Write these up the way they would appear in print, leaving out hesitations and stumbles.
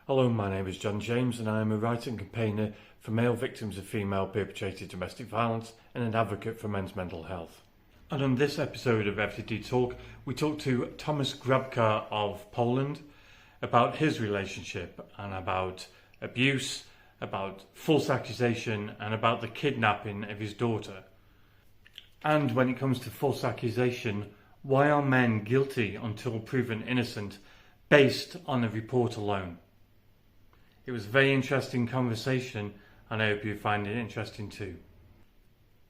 Hello, my name is John James and I am a writer and campaigner for male victims of female perpetrated domestic violence and an advocate for men's mental health. And on this episode of FTD Talk, we talk to Tomasz Grabka of Poland about his relationship and about abuse, about false accusation and about the kidnapping of his daughter. And when it comes to false accusation, why are men guilty until proven innocent based on a report alone? It was a very interesting conversation and I hope you find it interesting too.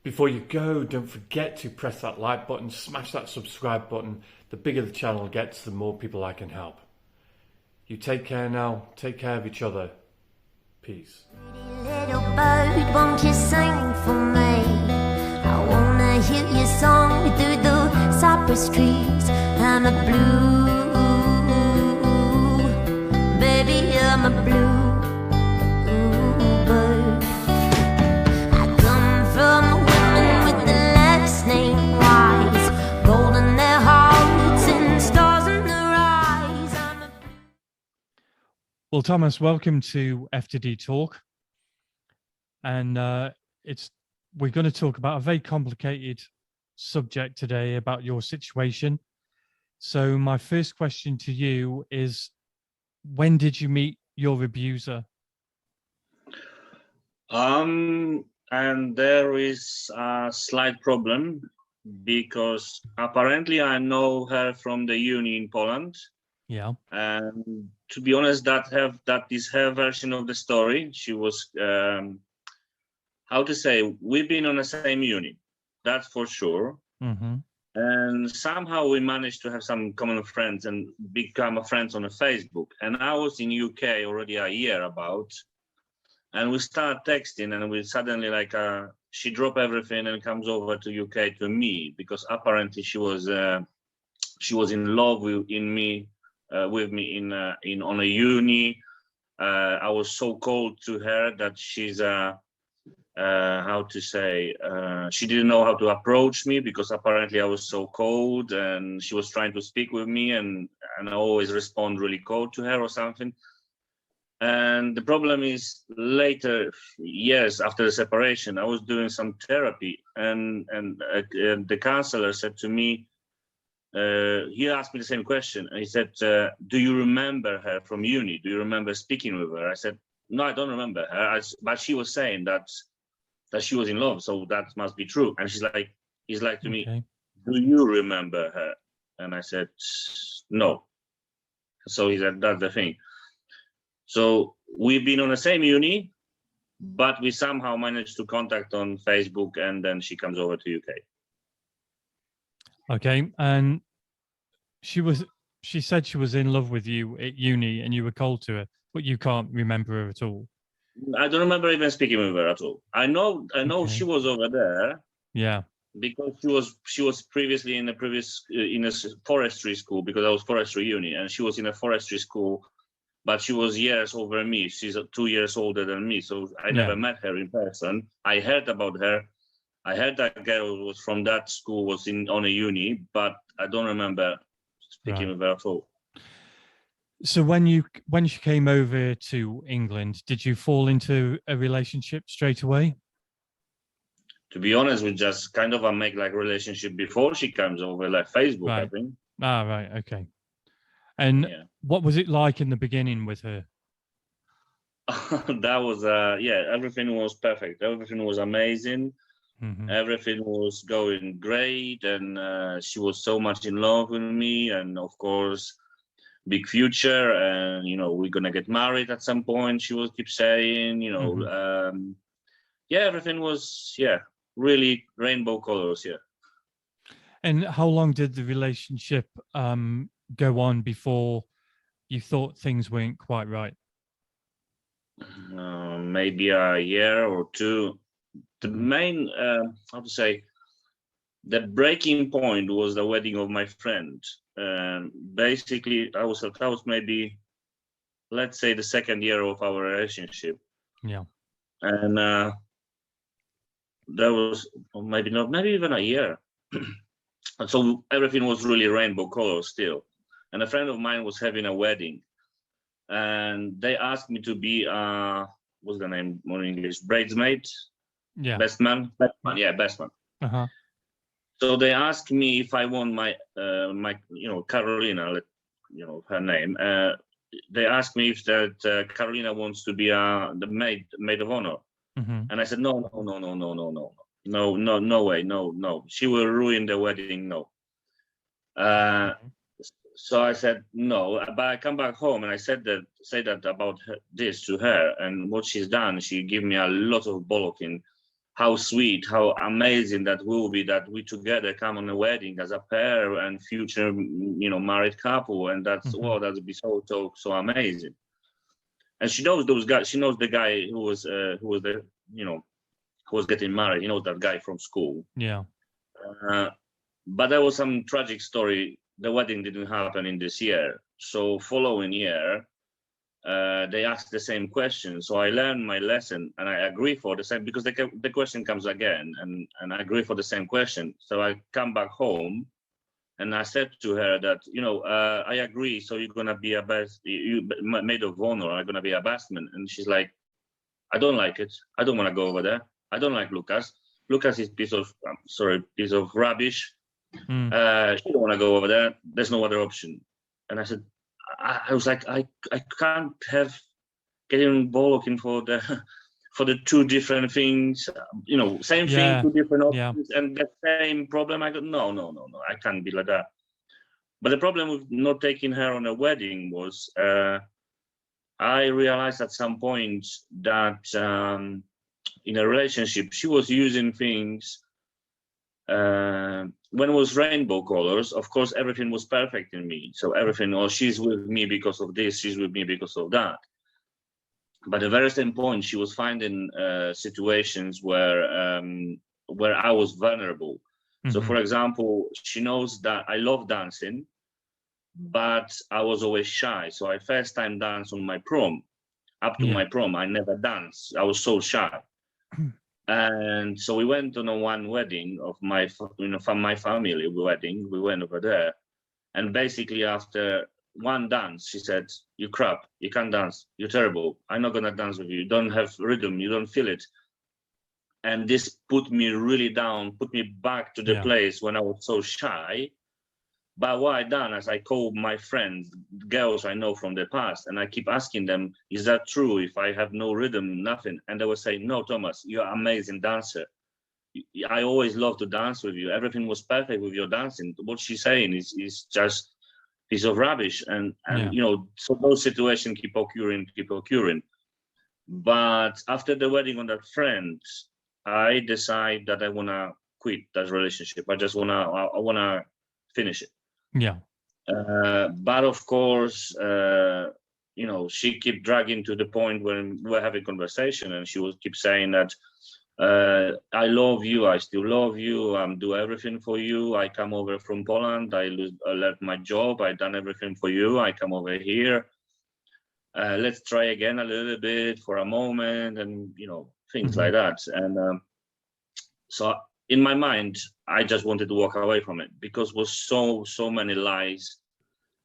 Before you go, don't forget to press that like button, smash that subscribe button. The bigger the channel gets, the more people I can help. You take care now, take care of each other. Peace. Little bird, won't you sing for me? I wanna hear your song through the cypress trees. I'm a blue, baby, I'm a blue. Well, Tomasz, welcome to FTD Talk. And we're going to talk about a very complicated subject today about your situation. So my first question to you is, when did you meet your abuser? And there is a slight problem because apparently I know her from the uni in Poland. Yeah. And to be honest, that is her version of the story. She was, how to say, we've been on the same uni, that's for sure. Mm-hmm. And somehow we managed to have some common friends and become friends on Facebook. And I was in UK already a year about, and we start texting, and we suddenly she dropped everything and comes over to UK to me because apparently she was in love with me on a uni. I was so cold to her that she's how to say, she didn't know how to approach me because apparently I was so cold, and she was trying to speak with me and I always respond really cold to her or something. And the problem is, later, years after the separation, I was doing some therapy, and the counselor said to me, he asked me the same question, and he said, do you remember her from uni? Do you remember speaking with her? I said, no, I don't remember her, but she was saying that she was in love, so that must be true. And he's like to me, do you remember her? And I said, no. So he said, that's the thing. So we've been on the same uni, but we somehow managed to contact on Facebook, and then she comes over to UK. Okay, and she said she was in love with you at uni and you were cold to her, but you can't remember her at all. I don't remember even speaking with her at all. I know okay. She was over there. Yeah. Because she was previously in a forestry school, because I was forestry uni, and she was in a forestry school, but she was years over me. She's 2 years older than me, so I never met her in person. I heard about her. I heard that girl was from that school, was on a uni, but I don't remember speaking with her at all. So when she came over to England, did you fall into a relationship straight away? To be honest, we just kind of make like relationship before she comes over, like Facebook, right. I think. Ah, right, okay. And what was it like in the beginning with her? That was everything was perfect. Everything was amazing. Mm-hmm. Everything was going great, and she was so much in love with me, and of course, big future, and we're gonna get married at some point. She will keep saying, mm-hmm. Everything was really rainbow colors. And how long did the relationship go on before you thought things weren't quite right? Maybe a year or two. The main, how to say, the breaking point was the wedding of my friend. Basically, I was maybe, let's say, the second year of our relationship. Yeah. And that was maybe even a year. And so everything was really rainbow colors still. And a friend of mine was having a wedding. and they asked me to be what's the name in English? Bridesmaid, Yeah. best man, best man. Uh-huh. So they asked me if I want my Carolina, her name. They asked me if that Carolina wants to be the maid of honor, and I said no, way, no. She will ruin the wedding. No. So I said no, but I come back home and I say that about this to her, and what she's done. She gave me a lot of bollocking. How sweet, how amazing that will be that we together come on a wedding as a pair and future, married couple, and that's that would be so amazing. And she knows those guys. She knows the guy who was who was getting married. You know, that guy from school. Yeah. But there was some tragic story. The wedding didn't happen in this year. So following year, they asked the same question. So I learned my lesson, and I agree for the same, because the question comes again, and I agree for the same question. So I come back home, and I said to her that, I agree. So you're gonna be maid of honor. I'm gonna be a best man. And she's like, I don't like it. I don't want to go over there. I don't like Lucas. Lucas is piece of rubbish. She don't want to go over there. There's no other option. And I said, I was like, I can't have getting bollocking for the two different things, same thing, two different options, and the same problem. I go, no, I can't be like that. But the problem with not taking her on a wedding was, I realized at some point that in a relationship, she was using things. When it was rainbow colors, of course, everything was perfect in me. So everything, she's with me because of this, she's with me because of that. But at the very same point, she was finding situations where I was vulnerable. So, for example, she knows that I love dancing, but I was always shy. So I first time danced on my prom. Up to my prom, I never danced. I was so shy. And so we went on one wedding of from my family wedding. We went over there, and basically after one dance, she said, "You crap, you can't dance. You're terrible. I'm not gonna dance with you. You don't have rhythm. You don't feel it." And this put me really down, put me back to the place when I was so shy. But what I done is I called my friends, girls I know from the past, and I keep asking them, is that true? If I have no rhythm, nothing. And they would say, no, Tomasz, you're an amazing dancer. I always love to dance with you. Everything was perfect with your dancing. What she's saying is just a piece of rubbish. And so those situations keep occurring. But after the wedding on that friend, I decide that I want to quit that relationship. I want to finish it. Yeah. But of course, she kept dragging to the point when we were having conversation, and she would keep saying that I love you, I still love you, do everything for you. I come over from Poland, I left my job, I done everything for you. I come over here. Let's try again a little bit for a moment, and things like that. And so in my mind, I just wanted to walk away from it, because it was so many lies.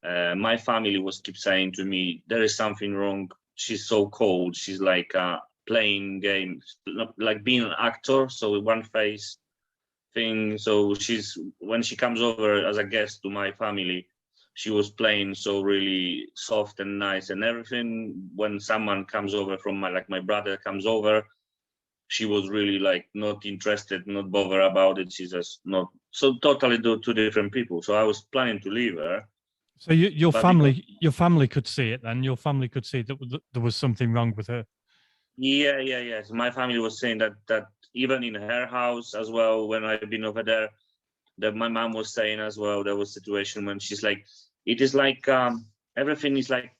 My family was keep saying to me, there is something wrong. She's so cold. She's like playing games, like being an actor. So one face thing. So when she comes over as a guest to my family, she was playing so really soft and nice and everything. When someone comes over from my brother comes over, she was really like not interested, not bothered about it. She's just not. So totally two different people. So I was planning to leave her. So your family could see it then. Your family could see that there was something wrong with her. Yeah. So my family was saying that even in her house as well, when I've been over there, that my mom was saying as well, there was a situation when she's like, it is like everything is like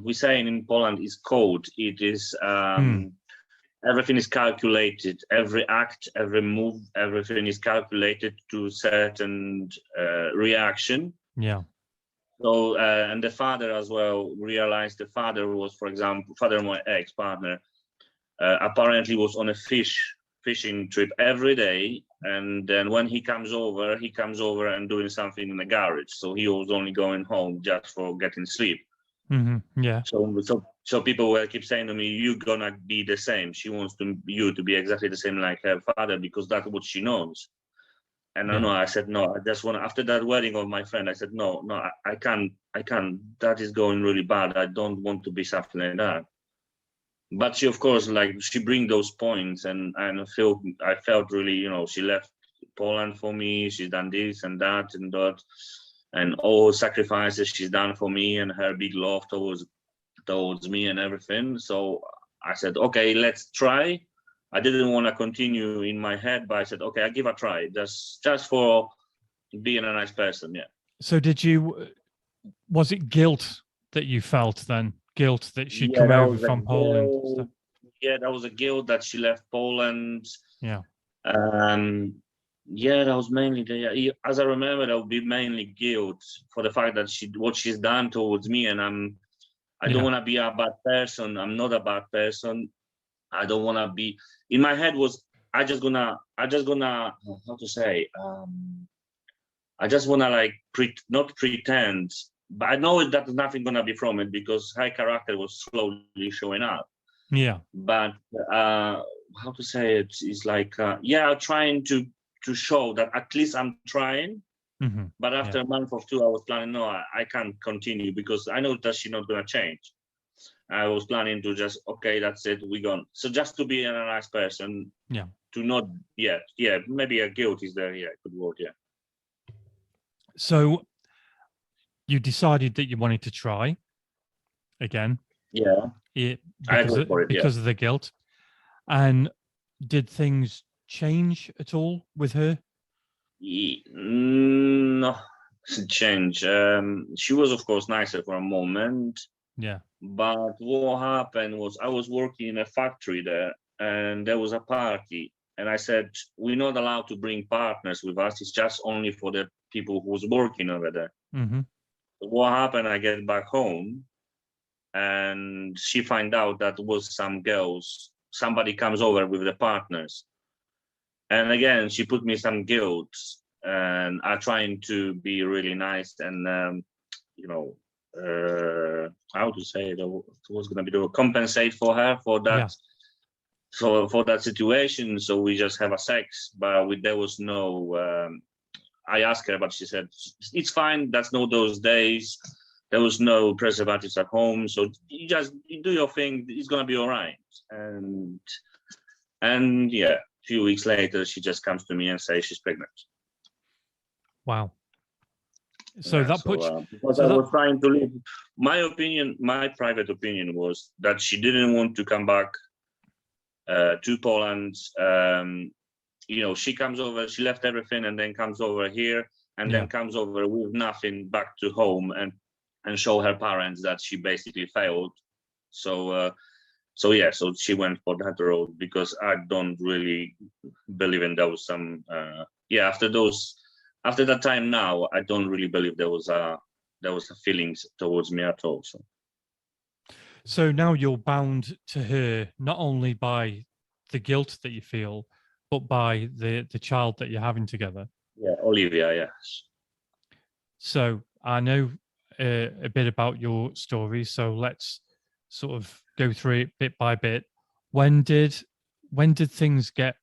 we say in Poland is code. It is everything is calculated. Every act, every move, everything is calculated to certain reaction. Yeah. So and the father as well realized. The father was, for example, father of my ex-partner, apparently was on a fishing trip every day, and then when he comes over and doing something in the garage. So he was only going home just for getting sleep. Yeah. So people will keep saying to me, "You're gonna be the same." She wants you to be exactly the same like her father because that's what she knows. And Yeah. I said no. I just want after that wedding of my friend. I said no, I can't. That is going really bad. I don't want to be something like that. But she, of course, like she bring those points, and I felt really, she left Poland for me. She's done this and that and that, and all sacrifices she's done for me, and her big love towards me and everything. So I said, okay, let's try. I didn't want to continue in my head, but I said, okay, I'll give a try, just for being a nice person. Yeah. So was it guilt that you felt then? Guilt that she'd Yeah, come that over was a from Poland and stuff? guilt. Yeah, that was a guilt that she left Poland. Yeah. Yeah, that was mainly as I remember, that would be mainly guilt for the fact that what she's done towards me, and I don't want to be a bad person. I'm not a bad person. I don't want to be. In my head was I just gonna how to say I just wanna like not pretend, but I know that nothing gonna be from it because her character was slowly showing up. Yeah. But how to say it is like trying to show that at least I'm trying. But after a month or two, I was planning, no, I can't continue because I know that she's not gonna change. I was planning to just, okay, that's it, we gone. So just to be a nice person, to not, maybe a guilt is there, good word, So you decided that you wanted to try again. Yeah. Because of the guilt. And did things change at all with her? No, change. She was, of course, nicer for a moment. Yeah. But what happened was I was working in a factory there, and there was a party. And I said, we're not allowed to bring partners with us. It's just only for the people who's working over there. What happened, I get back home, and she find out that was some girls. Somebody comes over with the partners. And again, she put me some guilt, and I'm trying to be really nice and, how to say it was going to be to compensate for her for that. So for that situation, so we just have a sex, but there was no. I asked her, but she said it's fine. That's not those days. There was no preservatives at home, so you do your thing. It's gonna be all right. And a few weeks later, she just comes to me and says she's pregnant. Wow. So that puts. Because I was trying to live. My private opinion was that she didn't want to come back to Poland. She comes over, she left everything and then comes over here and then comes over with nothing back to home and show her parents that she basically failed. So she went for that road because I don't really believe in there was some after that time now, I don't really believe there was a feelings towards me at all. So now you're bound to her not only by the guilt that you feel, but by the child that you're having together. Yeah, Olivia, yes. So I know a bit about your story, so let's sort of go through it bit by bit. When did things get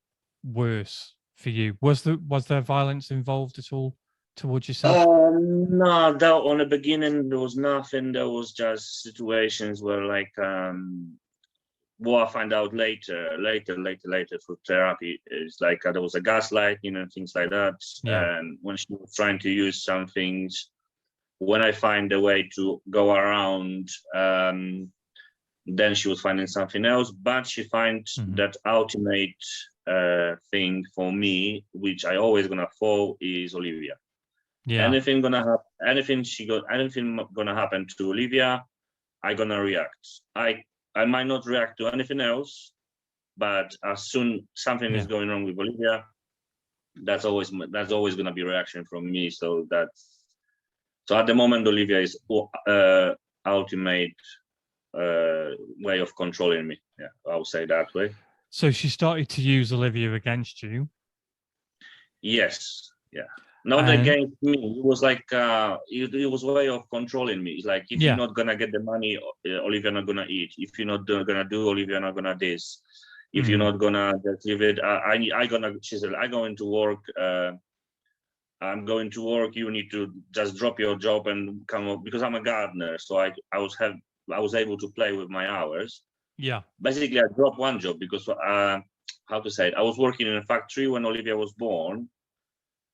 worse for you? Was there violence involved at all towards yourself? No, on the beginning there was nothing. There was just situations where like what I find out later through therapy is like there was a gaslighting and things like that. And when she was trying to use some things, when I find a way to go around, then she was finding something else. But she finds that ultimate thing for me, which I always gonna fall, is Olivia. Yeah. Anything gonna happen to Olivia, I gonna react. I might not react to anything else, but as soon something is going wrong with Olivia, that's always gonna be a reaction from me. So at the moment, Olivia is ultimate way of controlling me. Yeah, I would say that way. So she started to use Olivia against you. Yes. Yeah. Not And- against me. It was like it was a way of controlling me. It's like, if Yeah. you're not gonna get the money, Olivia not gonna eat. If you're not gonna do, Olivia not gonna this. If you're not gonna just leave it, I gonna. She said, I going to work. I'm going to work. You need to just drop your job and come up, because I'm a gardener. So I was able to play with my hours. Yeah. Basically, I dropped one job because how to say it? I was working in a factory when Olivia was born,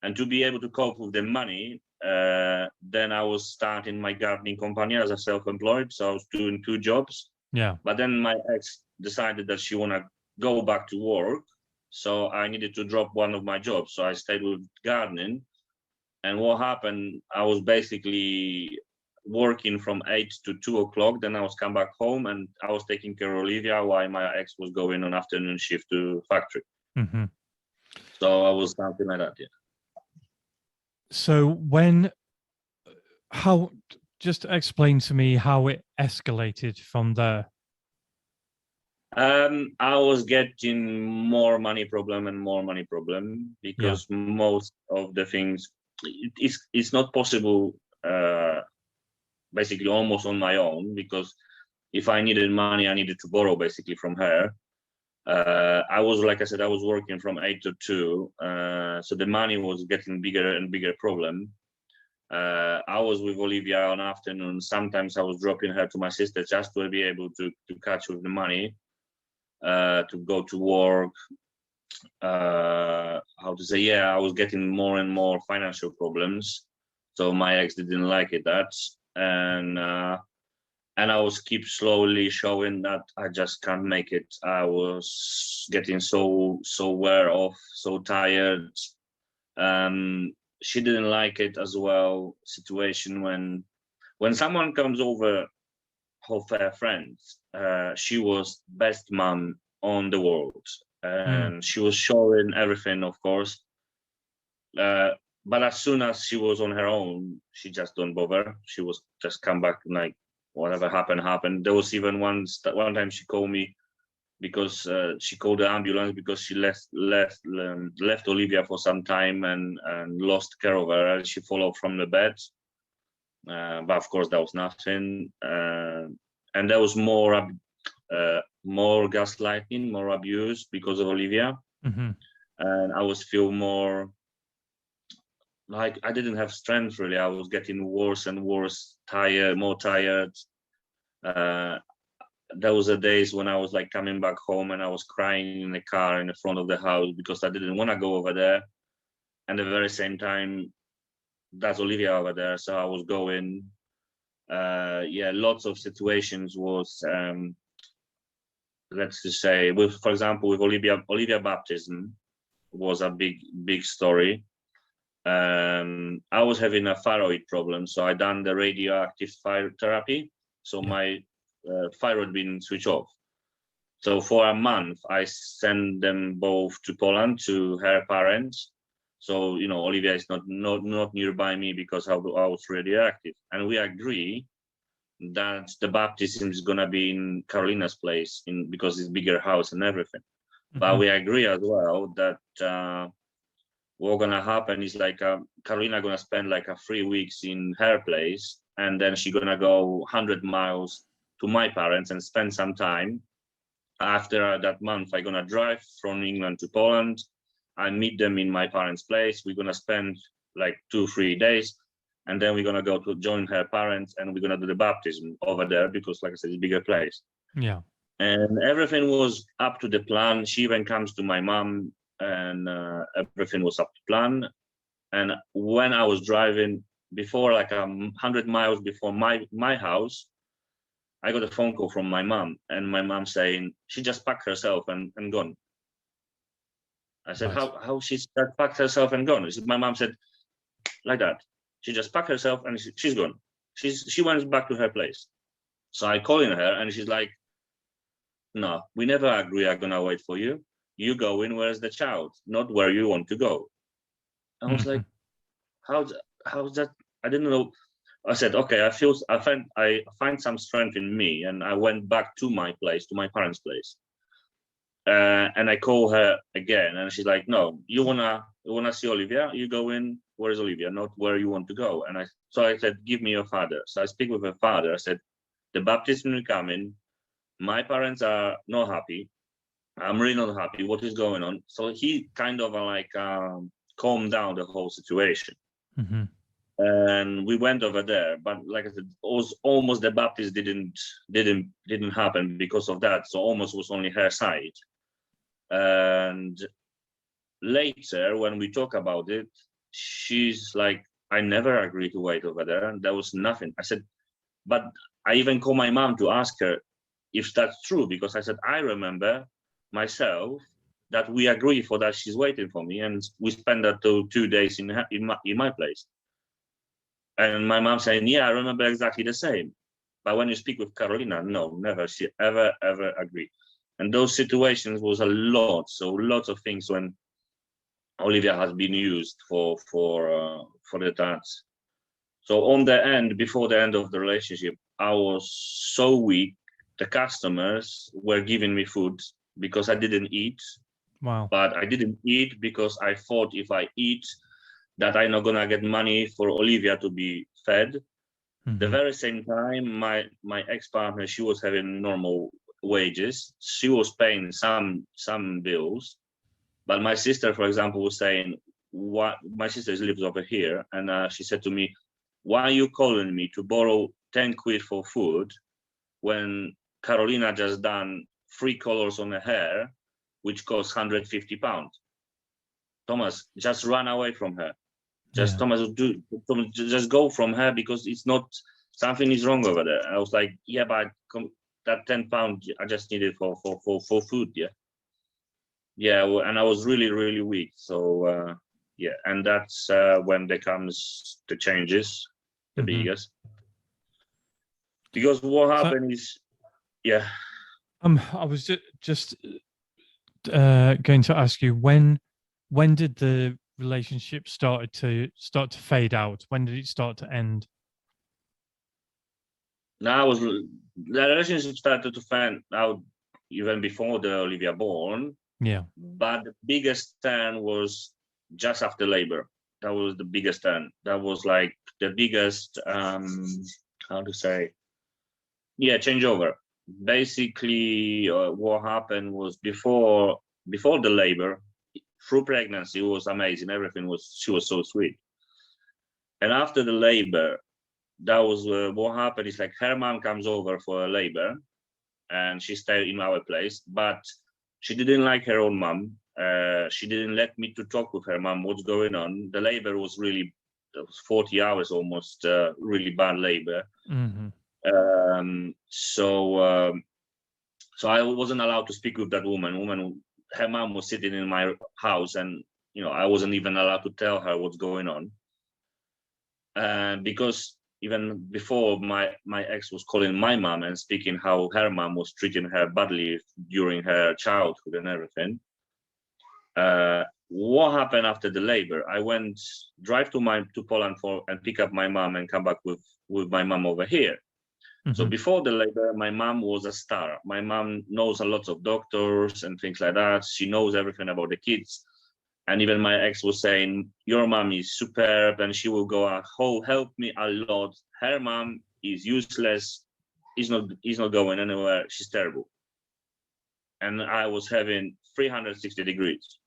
and to be able to cope with the money, then I was starting my gardening company as a self-employed. So I was doing 2 jobs. Yeah. But then my ex decided that she wanna go back to work, so I needed to drop one of my jobs. So I stayed with gardening. And what happened? I was basically working from 8 to 2 o'clock. Then I was come back home, and I was taking care of Olivia while my ex was going on afternoon shift to factory. Mm-hmm. So I was something like that. Yeah. So just explain to me how it escalated from there. I was getting more money problem because most of the things it's not possible. Basically, almost on my own, because if I needed money, I needed to borrow basically from her. I was, like I said, I was working from 8 to 2, so the money was getting bigger and bigger problem. I was with Olivia on afternoon. Sometimes I was dropping her to my sister just to be able to catch with the money, to go to work. How to say? Yeah, I was getting more and more financial problems. So my ex didn't like it that, and I was keep slowly showing that I just can't make it. I was getting so wear off, so tired. She didn't like it as well. Situation when someone comes over of her friends, she was best mom on the world, and she was showing everything, of course. But as soon as she was on her own, she just don't bother. She was just come back like whatever happened. There was even one time she called me because she called the ambulance because she left Olivia for some time and lost care of her, and she followed from the bed. But of course, that was nothing. And there was more gaslighting, more abuse because of Olivia. Mm-hmm. And I was feel more like I didn't have strength really. I was getting worse and worse, more tired. There was a days when I was like coming back home and I was crying in the car in the front of the house because I didn't want to go over there. And at the very same time, that's Olivia over there, so I was going. Lots of situations was let's just say, for example, with Olivia baptism was a big story. I was having a thyroid problem, so I done the radioactive therapy. So my thyroid been switched off. So for a month, I sent them both to Poland to her parents. So Olivia is not nearby me because I was radioactive, and we agree that the baptism is gonna be in Carolina's place because it's bigger house and everything. Mm-hmm. But we agree as well that what's gonna happen is like Carolina gonna spend like 3 weeks in her place, and then she's gonna go 100 miles to my parents and spend some time. After that month, I'm gonna drive from England to Poland. I meet them in my parents' place. We're gonna spend like 2-3 days, and then we're gonna go to join her parents, and we're gonna do the baptism over there because, like I said, it's a bigger place. Yeah. And everything was up to the plan. She even comes to my mom, and everything was up to plan. And when I was driving before, like 100 miles before my house, I got a phone call from my mom, and my mom saying she just packed herself and gone. I said, nice. How she just packed herself and gone? My mom said, like that. She just packed herself and she's gone. She went back to her place. So I calling her, and she's like, no, we never agree I'm gonna wait for you. You go in where's the child, not where you want to go. I was like, how's that? I didn't know. I said, okay, I find some strength in me, and I went back to my place, to my parents' place. And I call her again, and she's like, no, you wanna see Olivia? You go in where is Olivia? Not where you want to go. And so I said, give me your father. So I speak with her father. I said, the baptism will come in. My parents are not happy. I'm really not happy. What is going on? So he kind of calmed down the whole situation. Mm-hmm. And we went over there, but like I said, it was almost the baptism didn't happen because of that. So almost was only her side. And later, when we talk about it, she's like, I never agreed to wait over there, and there was nothing. I said, but I even called my mom to ask her if that's true, because I said, I remember myself that we agree for that she's waiting for me, and we spent that 2 days in my place. And my mom saying, yeah, I remember exactly the same. But when you speak with Carolina, no, never. She ever agreed. And those situations was a lot. So lots of things when Olivia has been used for the dance. So on the end, before the end of the relationship, I was so weak. The customers were giving me food because I didn't eat. Wow. But I didn't eat because I thought if I eat, that I'm not gonna get money for Olivia to be fed. Mm-hmm. The very same time, my ex-partner, she was having normal wages. She was paying some bills, but my sister, for example, was saying, "What?" My sister lives over here, and she said to me, "Why are you calling me to borrow 10 quid for food when Carolina just done 3 colors on her hair, which costs £150? Tomasz, just run away from her. Just Tomasz, just go from her, because it's not, something is wrong over there." I was like, yeah, but that £10 I just need it for food. Yeah, and I was really, really weak. So yeah, and that's when there comes the changes, the biggest. Because what happened is, yeah. I was just going to ask you, when did the relationship start to fade out? When did it start to end? Now the relationship started to fade out even before the Olivia born. Yeah. But the biggest turn was just after labor. That was the biggest turn. That was like the biggest, how to say, changeover. Basically, what happened was before the labor, through pregnancy, it was amazing. She was so sweet. And after the labor, that was what happened is like her mom comes over for a labor, and she stayed in our place, but she didn't like her own mom. She didn't let me to talk with her mom what's going on. The labor was 40 hours almost, really bad labor. Mm-hmm. So I wasn't allowed to speak with that woman. Her mom was sitting in my house, and I wasn't even allowed to tell her what's going on. Because even before, my ex was calling my mom and speaking how her mom was treating her badly during her childhood and everything. What happened after the labor? I went drive to Poland and pick up my mom and come back with my mom over here. So before the labor, my mom was a star. My mom knows a lot of doctors and things like that. She knows everything about the kids. And even my ex was saying, your mom is superb and she will go out, help me a lot. Her mom is useless. He's not going anywhere. She's terrible. And I was having 360 degrees.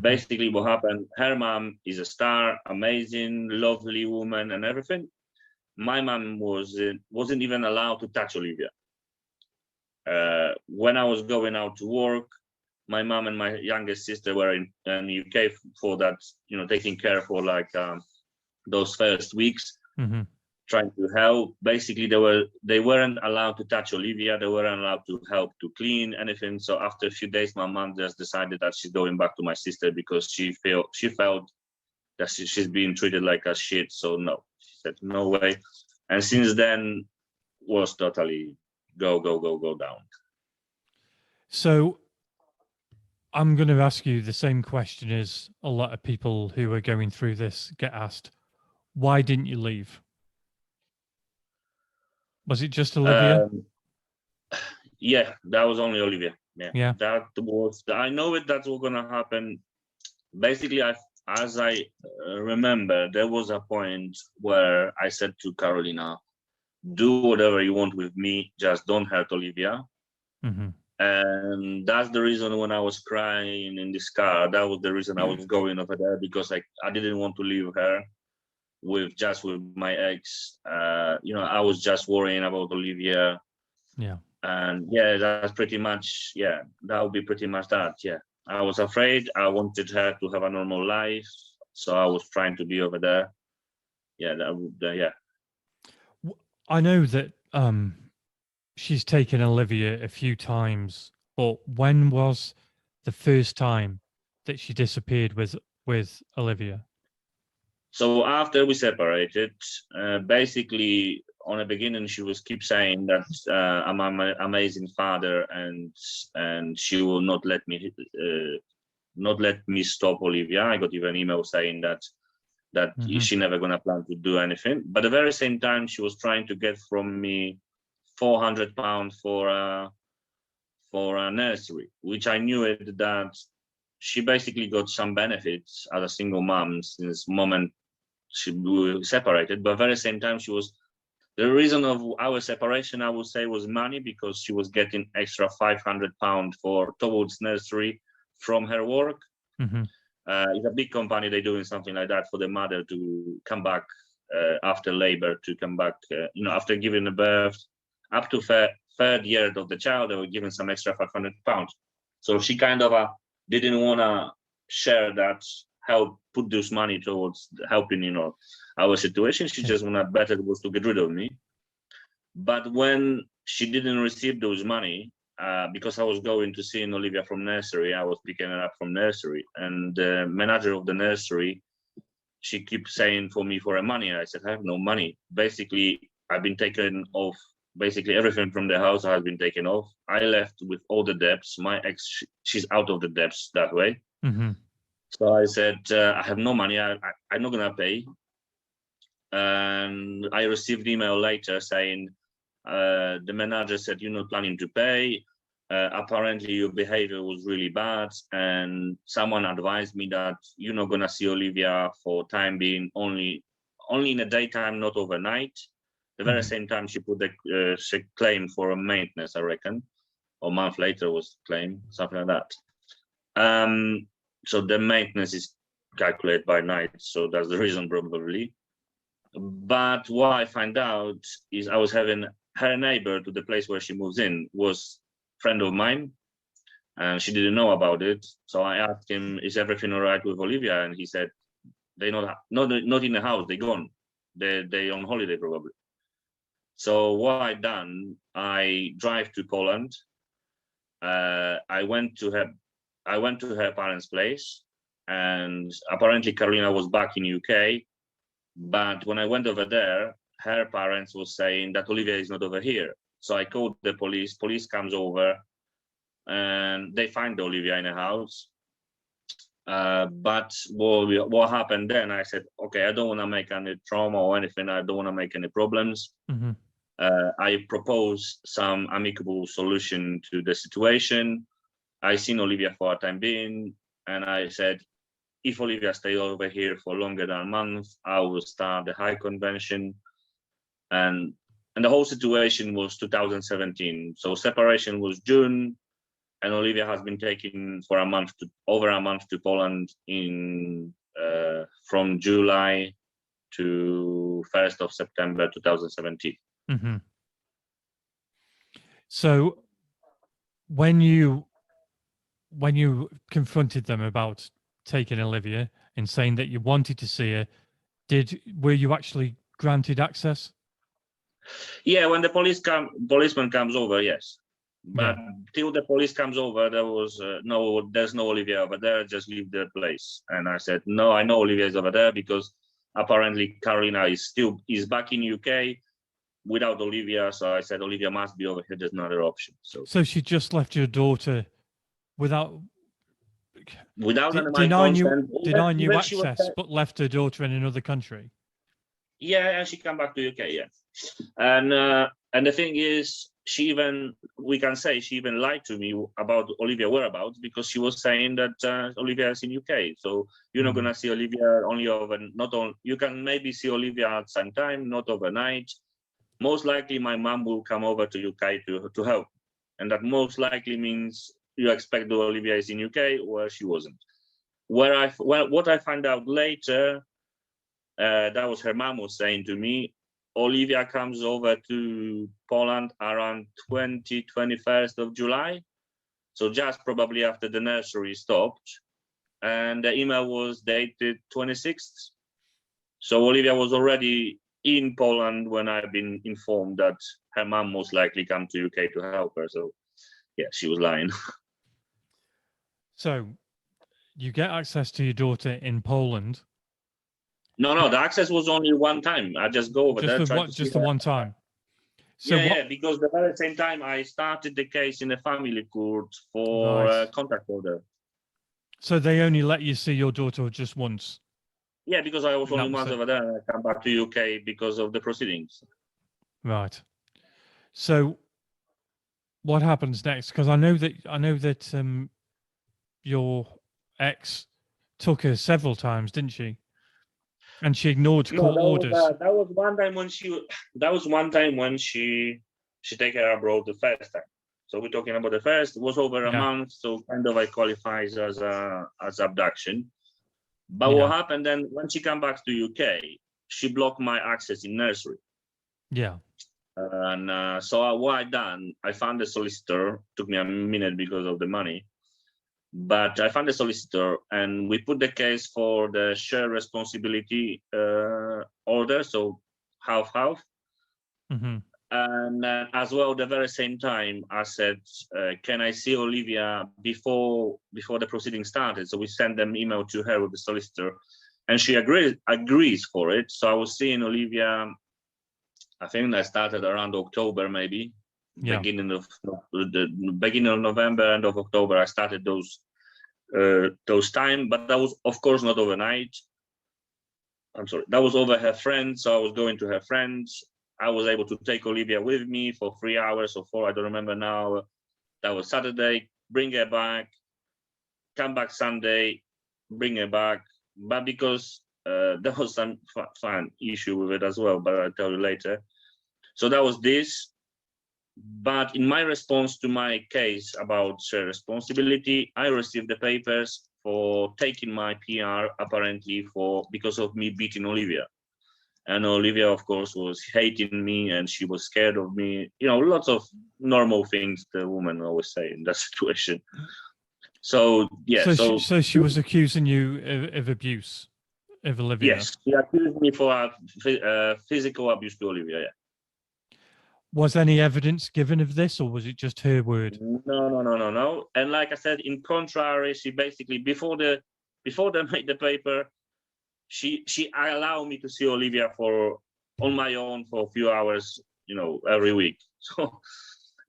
Basically what happened, her mom is a star, amazing, lovely woman and everything. My mom wasn't even allowed to touch Olivia. When I was going out to work, my mom and my youngest sister were in the UK for that, taking care for like those first weeks, trying to help. Basically, they weren't allowed to touch Olivia. They weren't allowed to help to clean anything. So after a few days, my mom just decided that she's going back to my sister because she felt that she's being treated like a shit. So no, she said no way. And since then, was totally go down. So I'm going to ask you the same question as a lot of people who are going through this get asked. Why didn't you leave? Was it just Olivia? Yeah, that was only Olivia. Yeah. That was, I know that's what's going to happen. Basically, as I remember, there was a point where I said to Carolina, do whatever you want with me, just don't hurt Olivia. Mm-hmm. And that's the reason when I was crying in this car, that was the reason I was going over there, because I didn't want to leave her with my ex. I was just worrying about Olivia. Yeah. And yeah, that's pretty much, yeah, that would be pretty much that. Yeah, I was afraid. I wanted her to have a normal life, so I was trying to be over there. Yeah, that would, yeah. I know that she's taken Olivia a few times, but when was the first time that she disappeared with Olivia? So after we separated, basically on the beginning she was keep saying that I'm an amazing father, and she will not let me stop Olivia. I got even an email saying that Mhm. she never gonna plan to do anything. But at the very same time, she was trying to get from me £400 for a nursery, which I knew it that she basically got some benefits as a single mom since moment we were separated. But at the very same time, the reason of our separation, I would say, was money, because she was getting extra £500 towards nursery from her work. Mm-hmm. It's a big company. They're doing something like that for the mother to come back after labor, to come back, after giving the birth, up to third year of the child, they were giving some extra £500. So she kind of didn't want to share that, help put this money towards helping, our situation. She just wanted better was to get rid of me. But when she didn't receive those money, because I was going to see Olivia from nursery, I was picking her up from nursery, and the manager of the nursery, she keeps saying for me for her money. I said, I have no money. Basically, I've been taken off. Basically, everything from the house has been taken off. I left with all the debts. My ex, she's out of the debts that way. Mm-hmm. So I said, I have no money. I'm not gonna pay. And I received email later saying, the manager said, you're not planning to pay. Apparently your behavior was really bad, and someone advised me that you're not gonna see Olivia for time being, only in the daytime, not overnight. The very same time she put the she claim for a maintenance, I reckon, or a month later was claim, something like that. So the maintenance is calculated by night, so that's the reason probably. But what I find out is I was having her neighbor to the place where she moves in was a friend of mine, and she didn't know about it. So I asked him, is everything all right with Olivia? And he said, they're not in the house, they're gone. They're on holiday probably. So what I done, I drive to Poland. I went to her parents' place, and apparently Carolina was back in UK. But when I went over there, her parents was saying that Olivia is not over here. So I called the police. Police comes over, and they find Olivia in a house. But what happened then? I said, okay, I don't want to make any trauma or anything. I don't want to make any problems. Mm-hmm. I proposed some amicable solution to the situation. I seen Olivia for a time being, and I said, if Olivia stays over here for longer than a month, I will start the High Convention. And the whole situation was 2017. So separation was June, and Olivia has been taken for over a month to Poland from July to 1st of September 2017. Mm-hmm. So when you confronted them about taking Olivia and saying that you wanted to see her, were you actually granted access? Yeah, when the policeman comes over, yes. But till the police comes over, there was there's no Olivia over there, just leave the place. And I said, no, I know Olivia is over there, because apparently Carolina is back in UK without Olivia. So I said, Olivia must be over here, there's another option. So she just left your daughter without denying you access, but left her daughter in another country. Yeah, and she came back to UK. Yeah, and the thing is, we can say she even lied to me about Olivia whereabouts, because she was saying that Olivia is in UK. So you're not gonna see Olivia you can maybe see Olivia at some time, not overnight. Most likely my mom will come over to UK to help. And that most likely means you expect that Olivia is in UK where she wasn't. What I found out later, that was her mom was saying to me, Olivia comes over to Poland around 21st of July. So just probably after the nursery stopped. And the email was dated 26th. So Olivia was already in Poland when I've been informed that her mom most likely come to UK to help her. So yeah, she was lying. So you get access to your daughter in Poland. No, the access was only one time. I just go over there. Just the one time. So yeah, because the very same time I started the case in a family court for Right. contact order. So they only let you see your daughter just once? Yeah, because I was That only was months it. over there and I come back to UK because of the proceedings. Right. So what happens next? Because I know that your ex took her several times, didn't she? And she ignored No, court orders. that was one time when she take her abroad the first time. So we're talking about the first. It was over a month, so kind of it qualifies as abduction. But what happened then when she came back to UK, she blocked my access in nursery. Yeah. And so what I done, I found a solicitor. Took me a minute because of the money. But I found a solicitor and we put the case for the share responsibility order, so half-half. Mm-hmm. And as well, the very same time, I said, can I see Olivia before the proceeding started? So we sent an email to her with the solicitor and she agrees for it. So I was seeing Olivia, I think I started around October, maybe. Yeah. Beginning of November, end of October, I started those time, but that was of course not overnight. I'm sorry, that was over her friend. So I was going to her friends. I was able to take Olivia with me for 3 hours or 4, I don't remember now. That was Saturday, bring her back, come back Sunday, bring her back. But because there was some fun issue with it as well, but I'll tell you later. So that was this. But in my response to my case about share responsibility, I received the papers for taking my PR apparently because of me beating Olivia. And Olivia, of course, was hating me and she was scared of me. You know, lots of normal things the woman always say in that situation. So, yeah. So she was accusing you of abuse of Olivia? Yes, she accused me for physical abuse to Olivia, yeah. Was any evidence given of this, or was it just her word? No. And like I said, in contrary, she basically before they made the paper, she allowed me to see Olivia on my own for a few hours, you know, every week, so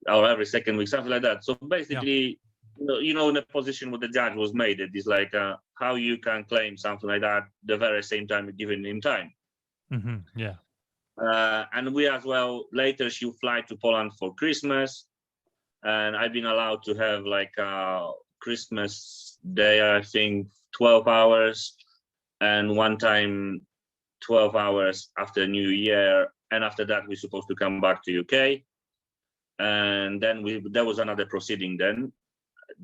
or every second week, something like that. So basically, you know, in a position where the judge was made, it is like how you can claim something like that the very same time given him time. Mm-hmm. Yeah. And we as well, later she'll fly to Poland for Christmas. And I've been allowed to have like a Christmas day, I think 12 hours. And one time 12 hours after New Year. And after that, we're supposed to come back to UK. And then there was another proceeding then.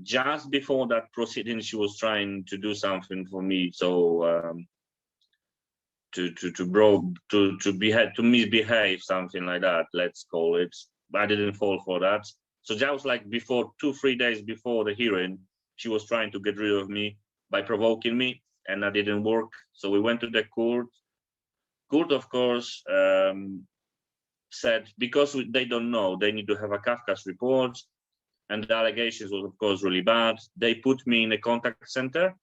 Just before that proceeding, she was trying to do something for me. So, to misbehave, something like that, let's call it. I didn't fall for that. So that was like before 2-3 days before the hearing, she was trying to get rid of me by provoking me, and that didn't work. So we went to the court. Court, of course, said because they don't know, they need to have a Kafka's report, and the allegations was of course really bad. They put me in a contact center.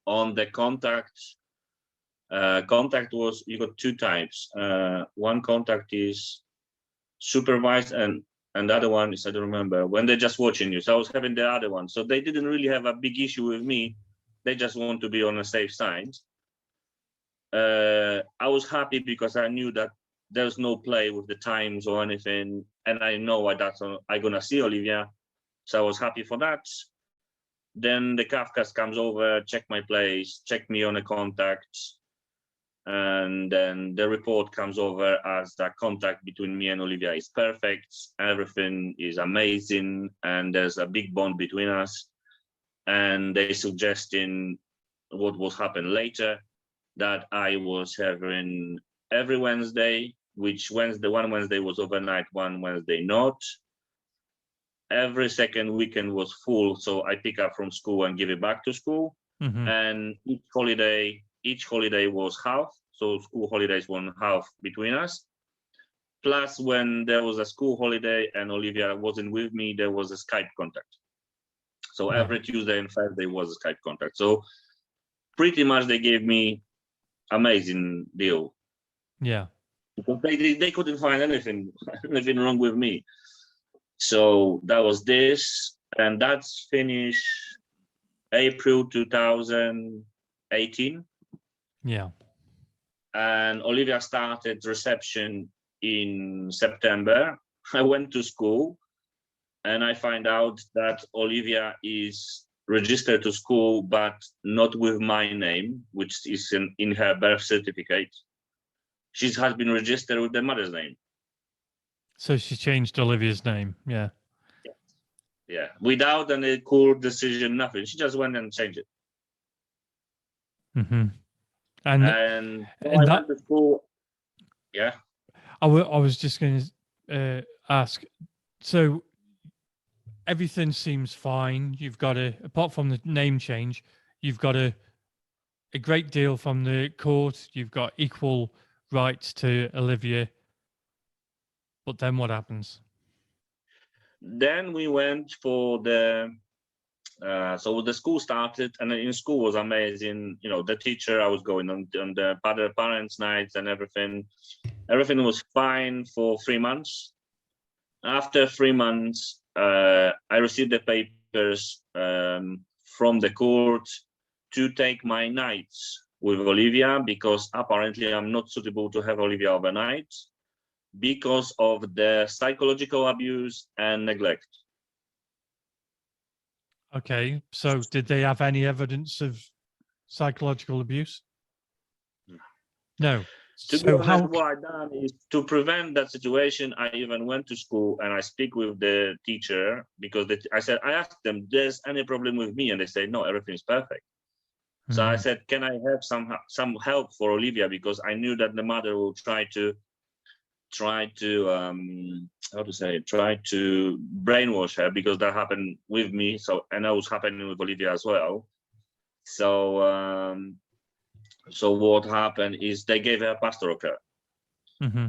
On the contact was, you got 2 types. One contact is supervised and the other one is, I don't remember, when they're just watching you. So I was having the other one. So they didn't really have a big issue with me. They just want to be on a safe side. I was happy because I knew that there's no play with the times or anything. and I know I'm gonna see Olivia, so I was happy for that. Then the Kafkas comes over, check my place, check me on a contact, and then the report comes over as the contact between me and Olivia is perfect, everything is amazing, and there's a big bond between us. And they suggesting what will happen later, that I was having every Wednesday, which one Wednesday was overnight, one Wednesday not. Every second weekend was full, so I pick up from school and give it back to school. And each holiday was half, so school holidays one half between us. Plus, when there was a school holiday and Olivia wasn't with me, there was a Skype contact. So every Tuesday and Thursday was a Skype contact. So pretty much they gave me amazing deal. Yeah. Because they couldn't find anything wrong with me. So that was this, and that's finished April 2018. Yeah. And Olivia started reception in September. I went to school and I find out that Olivia is registered to school, but not with my name, which is in her birth certificate. She has been registered with the mother's name. So she changed Olivia's name. Yeah. Yeah, without any court decision, nothing. She just went and changed it. And I went to school. Yeah. I was just going to ask. So everything seems fine. You've got apart from the name change, you've got a great deal from the court. You've got equal rights to Olivia. But then what happens? Then we went for so the school started, and in school was amazing. You know, the teacher, I was going on the parents' nights and everything. Everything was fine for 3 months. After 3 months, I received the papers from the court to take my nights with Olivia, because apparently I'm not suitable to have Olivia overnight, because of the psychological abuse and neglect. Okay, so did they have any evidence of psychological abuse? No. To be honest, what I done is to prevent that situation. I even went to school and I speak with the teacher, because I asked them, "There's any problem with me?" And they say, "No, everything is perfect." So I said, "Can I have some help for Olivia?" Because I knew that the mother will try to brainwash her, because that happened with me. So, and that was happening with Olivia as well. So what happened is they gave her pastoral care.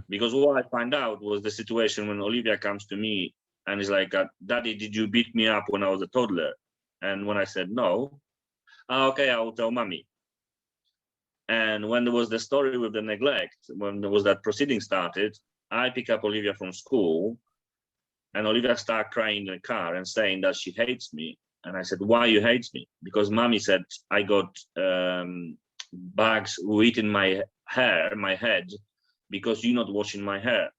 Because what I find out was the situation when Olivia comes to me and is like, "Daddy, did you beat me up when I was a toddler?" And when I said no, "Okay, I will tell mommy." And when there was the story with the neglect, when there was that proceeding started, I pick up Olivia from school, and Olivia started crying in the car and saying that she hates me. And I said, "Why you hate me?" Because mommy said I got bugs eating my hair, my head, because you're not washing my hair.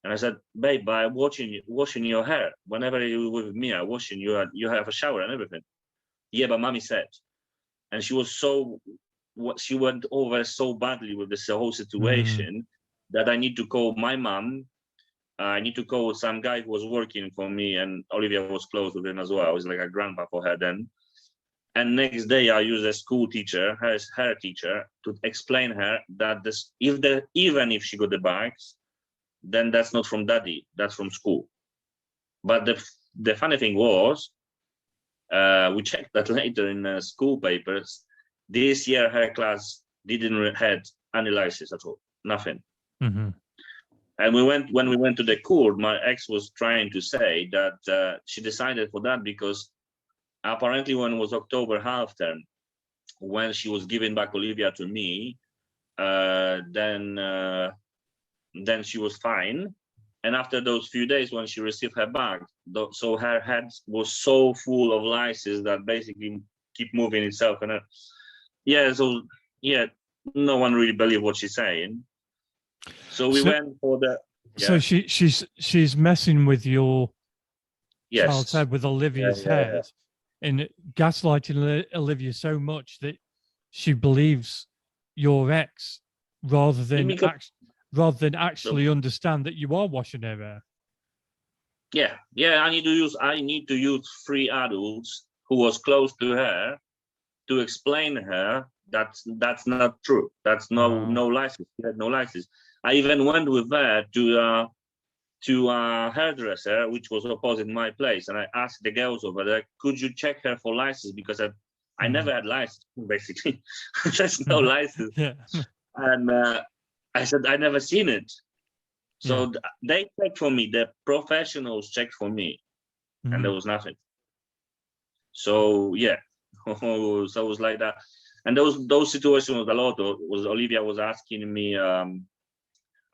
And I said, "Babe, I'm washing your hair. Whenever you're with me, I'm washing you. You have a shower and everything." "Yeah, but mommy said," and she went over so badly with this whole situation that I need to call my mom. I need to call some guy who was working for me, and Olivia was close with him as well. I was like a grandpa for her then. And next day I use a school teacher, her teacher, to explain her that even if she got the bags, then that's not from daddy, that's from school. But the funny thing was, we checked that later in school papers. This year her class didn't had any license at all, nothing. And when we went to the court, my ex was trying to say that she decided for that because apparently when it was October half term, when she was giving back Olivia to me, then she was fine. And after those few days when she received her bag, so her head was so full of lices that basically keep moving itself. And no one really believed what she's saying. So we went for the So Yeah. she's messing with your Yes. child's head, with Olivia's head, and gaslighting Olivia so much that she believes your ex rather than actually understand that you are washing her hair. Yeah. I need to use 3 adults who was close to her to explain her that's not true. That's no license. She had no license. I even went with her to a hairdresser, which was opposite my place, and I asked the girls over there, could you check her for license, because I never had license, basically. There's no license. Yeah. And I said I never seen it. So they checked for me. The professionals checked for me, and there was nothing. So yeah, so it was like that. And those situations was a lot. Was Olivia was asking me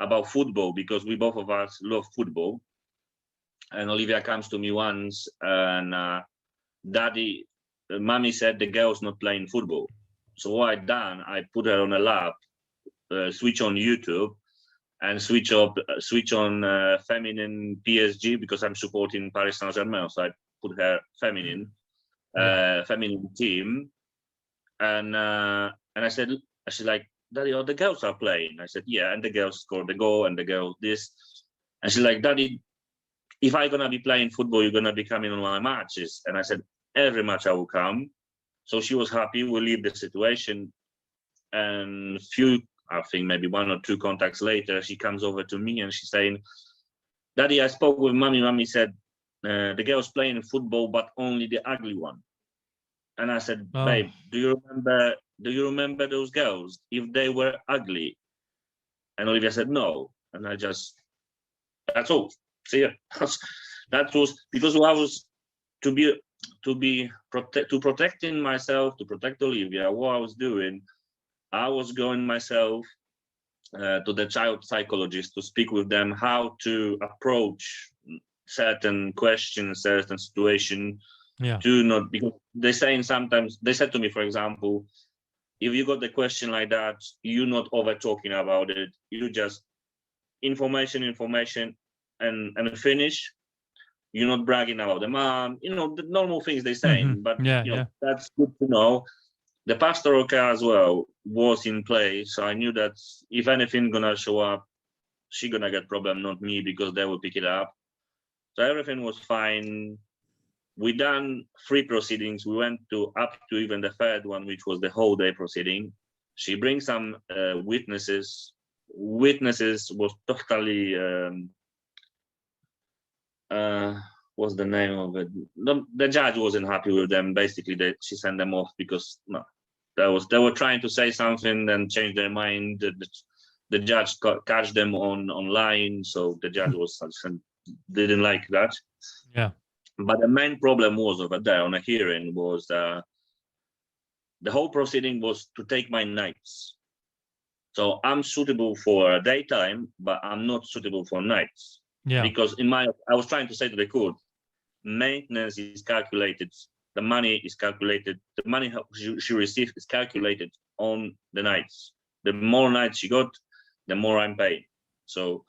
about football, because we both of us love football. And Olivia comes to me once and mommy said the girl's not playing football. So what I done, I put her on a lap, switch on YouTube, and switch on feminine PSG, because I'm supporting Paris Saint-Germain. So I put her feminine team, and I said, she's like, Daddy, all the girls are playing. I said, yeah, and the girls scored the goal, and the girls this. And she's like, Daddy, if I'm gonna be playing football, you're gonna be coming on my matches. And I said, every match I will come. So she was happy. We leave the situation, and I think maybe 1 or 2 contacts later, she comes over to me and she's saying, Daddy, I spoke with mommy. Mommy said the girl's playing football, but only the ugly one. And I said, babe, do you remember those girls, if they were ugly? And Olivia said, no. And I just, that's all. See ya. That was because I was protecting myself, to protect Olivia. What I was doing, I was going myself to the child psychologist to speak with them how to approach certain questions, certain situation. To not, because they're saying sometimes, they said to me, for example, if you got the question like that, you're not over talking about it, you just information and finish. You're not bragging about the mom, the normal things they're saying. But that's good to know. The pastoral care as well was in place, so I knew that if anything gonna show up, she gonna get problem, not me, because they will pick it up. So everything was fine. We done 3 proceedings. We went up to even the 3rd one, which was the whole day proceeding. She brings some witnesses. Witnesses was totally what's the name of it? The judge wasn't happy with them. Basically, she sent them off because they were trying to say something, then change their mind. The judge catch them online, so the judge didn't like that. Yeah. But the main problem was over there on a hearing was the whole proceeding was to take my nights. So I'm suitable for daytime, but I'm not suitable for nights. Yeah. Because I was trying to say to the court, maintenance is calculated, the money is calculated, the money she received is calculated on the nights. The more nights she got, the more I'm paid. So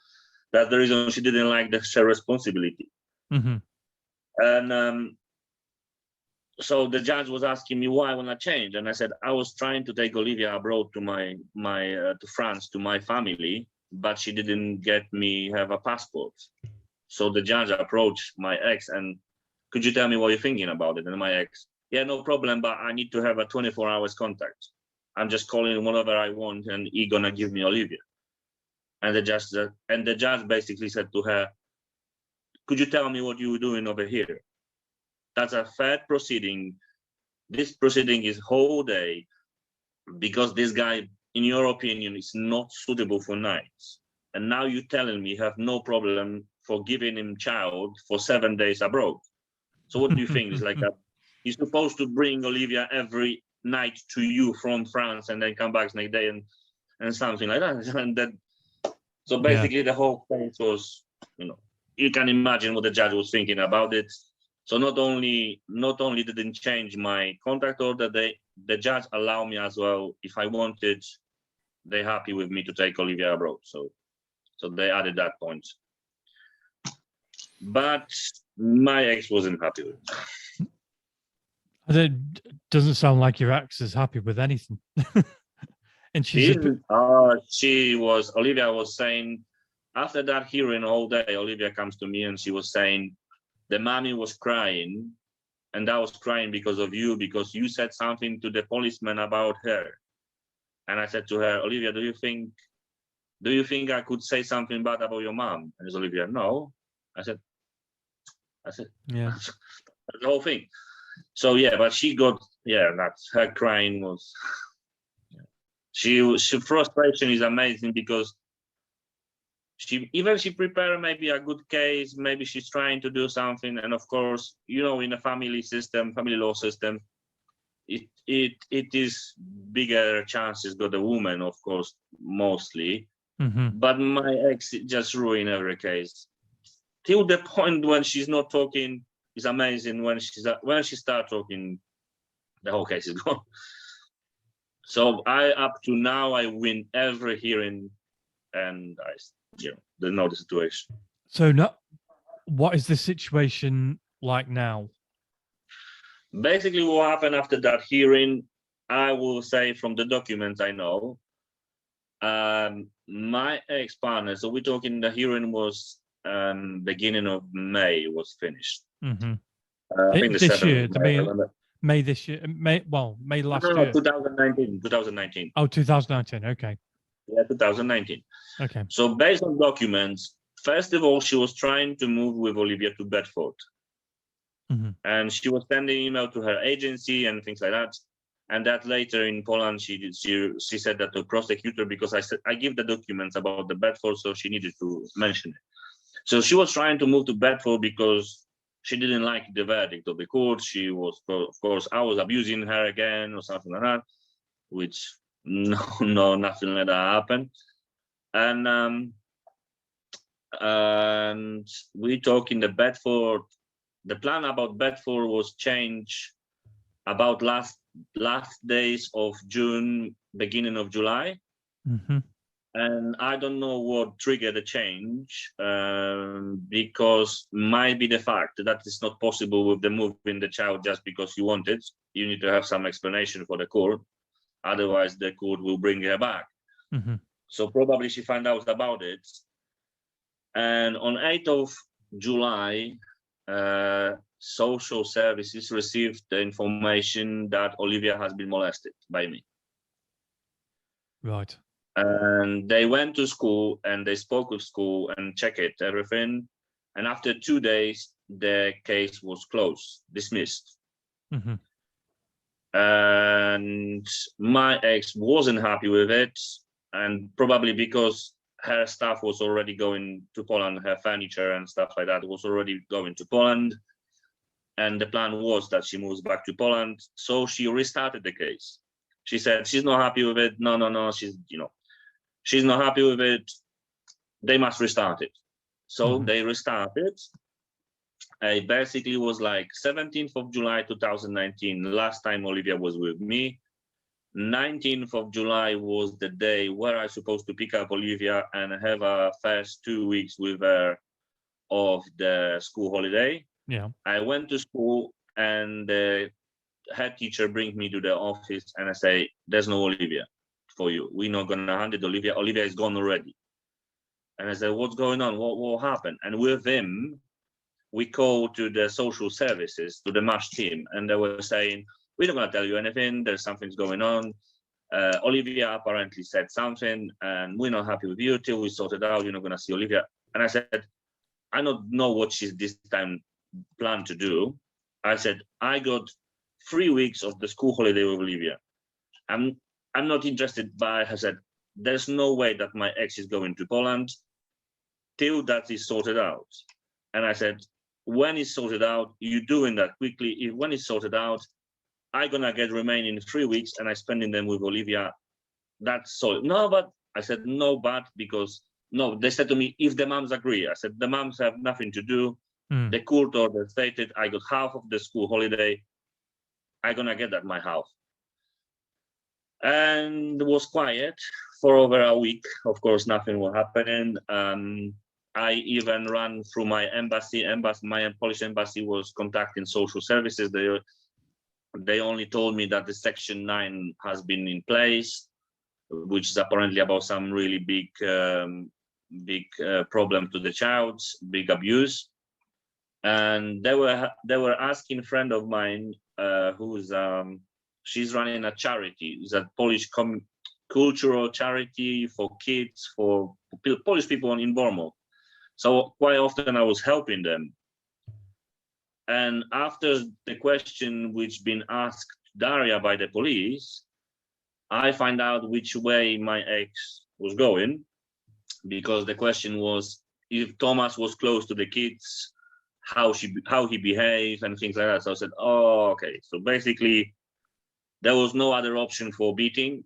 that's the reason she didn't like the share responsibility. And so the judge was asking me why I want to change, and I said I was trying to take Olivia abroad to to France, to my family, but she didn't get me have a passport. So the judge approached my ex and, could you tell me what you're thinking about it? And my ex, yeah, no problem, but I need to have a 24 hours contact. I'm just calling whatever I want, and he gonna give me Olivia. And the judge basically said to her, could you tell me what you were doing over here? That's a 3rd proceeding. This proceeding is whole day because this guy, in your opinion, is not suitable for nights. And now you're telling me you have no problem for giving him child for 7 days abroad. So what do you think? It's like that. He's supposed to bring Olivia every night to you from France and then come back next day and something like that. And so basically the whole case was, you can imagine what the judge was thinking about it. So not only didn't change my contact order, the judge allowed me as well, if I wanted, they're happy with me to take Olivia abroad. So So they added that point. But my ex wasn't happy with it. It doesn't sound like your ex is happy with anything. And Olivia was saying, after that hearing all day, Olivia comes to me and she was saying, the mommy was crying, and I was crying because of you, because you said something to the policeman about her. And I said to her, Olivia, do you think I could say something bad about your mom? And Olivia, no. I said, yeah. the whole thing. So yeah, but she got, that's her crying was. She frustration is amazing because she prepared maybe a good case, maybe she's trying to do something, and of course, in a family law system, it is bigger chances got a woman, of course, mostly. Mm-hmm. But my ex just ruined every case till the point when she's not talking. Is amazing. When she starts talking, the whole case is gone. So up to now, I win every hearing, and they know the situation. So now, what is the situation like now? Basically, what happened after that hearing, I will say from the documents I know, my ex-partner, so we're talking, the hearing was beginning of May was finished. Mm-hmm. I think this year, May this year, May last year. 2019. Oh, 2019. Okay. Yeah, 2019. Okay. So based on documents, first of all, she was trying to move with Olivia to Bedford. Mm-hmm. And she was sending email to her agency and things like that. And that later in Poland, she said that to prosecutor, because I give the documents about the Bedford, so she needed to mention it. So she was trying to move to Bedford because she didn't like the verdict of the court. She was, of course, I was abusing her again or something like that, which no, nothing like that happened. And we talk in the Bedford. The plan about Bedford was changed about last days of June, beginning of July. Mm-hmm. And I don't know what triggered the change, because might be the fact that it's not possible with the moving the child just because you want it. You need to have some explanation for the court. Otherwise, the court will bring her back. Mm-hmm. So probably she found out about it. And on 8th of July, social services received the information that Olivia has been molested by me. Right. And they went to school and they spoke with school and checked everything. And after 2 days, the case was closed, dismissed. Mm-hmm. And my ex wasn't happy with it. And probably because her stuff was already going to Poland, her furniture and stuff like that was already going to Poland. And the plan was that she moves back to Poland. So she restarted the case. She said she's not happy with it. No, she's not happy with it. They must restart it. So they restarted. It basically was like 17th of July 2019. Last time Olivia was with me. 19th of July was the day where I was supposed to pick up Olivia and have a first 2 weeks with her of the school holiday. Yeah. I went to school and the head teacher brings me to the office and I say, there's no Olivia for you. We're not going to hand it to Olivia. Olivia is gone already. And I said, what's going on? What happened? And with him, we called to the social services, to the MASH team, and they were saying, we're not going to tell you anything. There's something's going on. Olivia apparently said something and we're not happy with you till we sort it out. You're not going to see Olivia. And I said, I don't know what she's this time planned to do. I said, I got 3 weeks of the school holiday with Olivia. I'm not interested, but I said, there's no way that my ex is going to Poland till that is sorted out. And I said, when it's sorted out, you're doing that quickly. When it's sorted out, I'm gonna get remaining 3 weeks and I spending them with Olivia. That's solid. No, but I said, no, but because no, they said to me, if the moms agree. I said, the moms have nothing to do. The court order stated I got half of the school holiday. I'm gonna get that my half. and it was quiet for over a week. Of course, nothing was happening. I even ran through my embassy. My Polish embassy was contacting social services. They only told me that the Section 9 has been in place, which is apparently about some really big problem to the child, big abuse. And they were asking a friend of mine who's she's running a charity. It's a Polish cultural charity for kids, for Polish people in Burma. So quite often I was helping them. And after the question which been asked Daria by the police, I find out which way my ex was going, because the question was if Tomasz was close to the kids, how he behaved and things like that. So I said, oh, okay. So basically, there was no other option for beating,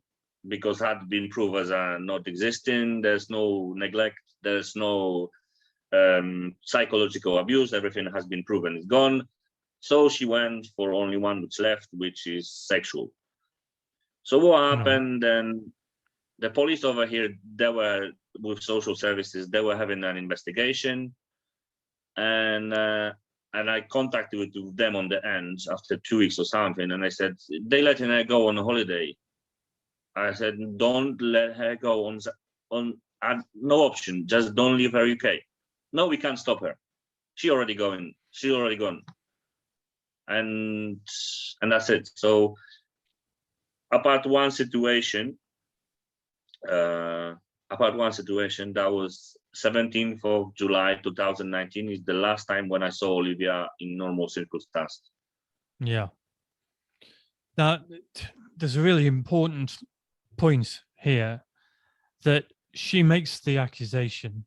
because had been proved as not existing. There's no neglect. There's no psychological abuse. Everything has been proven is gone. So she went for only one that's left, which is sexual. So what happened then? The police over here, they were with social services. They were having an investigation, and I contacted with them on the end after 2 weeks or something, and I said they letting her go on a holiday. I said don't let her go on no option. Just don't leave her UK. No, we can't stop her. She already going. She already gone. And that's it. So apart one situation, that was 17th of July 2019 is the last time when I saw Olivia in normal circumstances. Yeah. Now, there's a really important point here that she makes the accusation.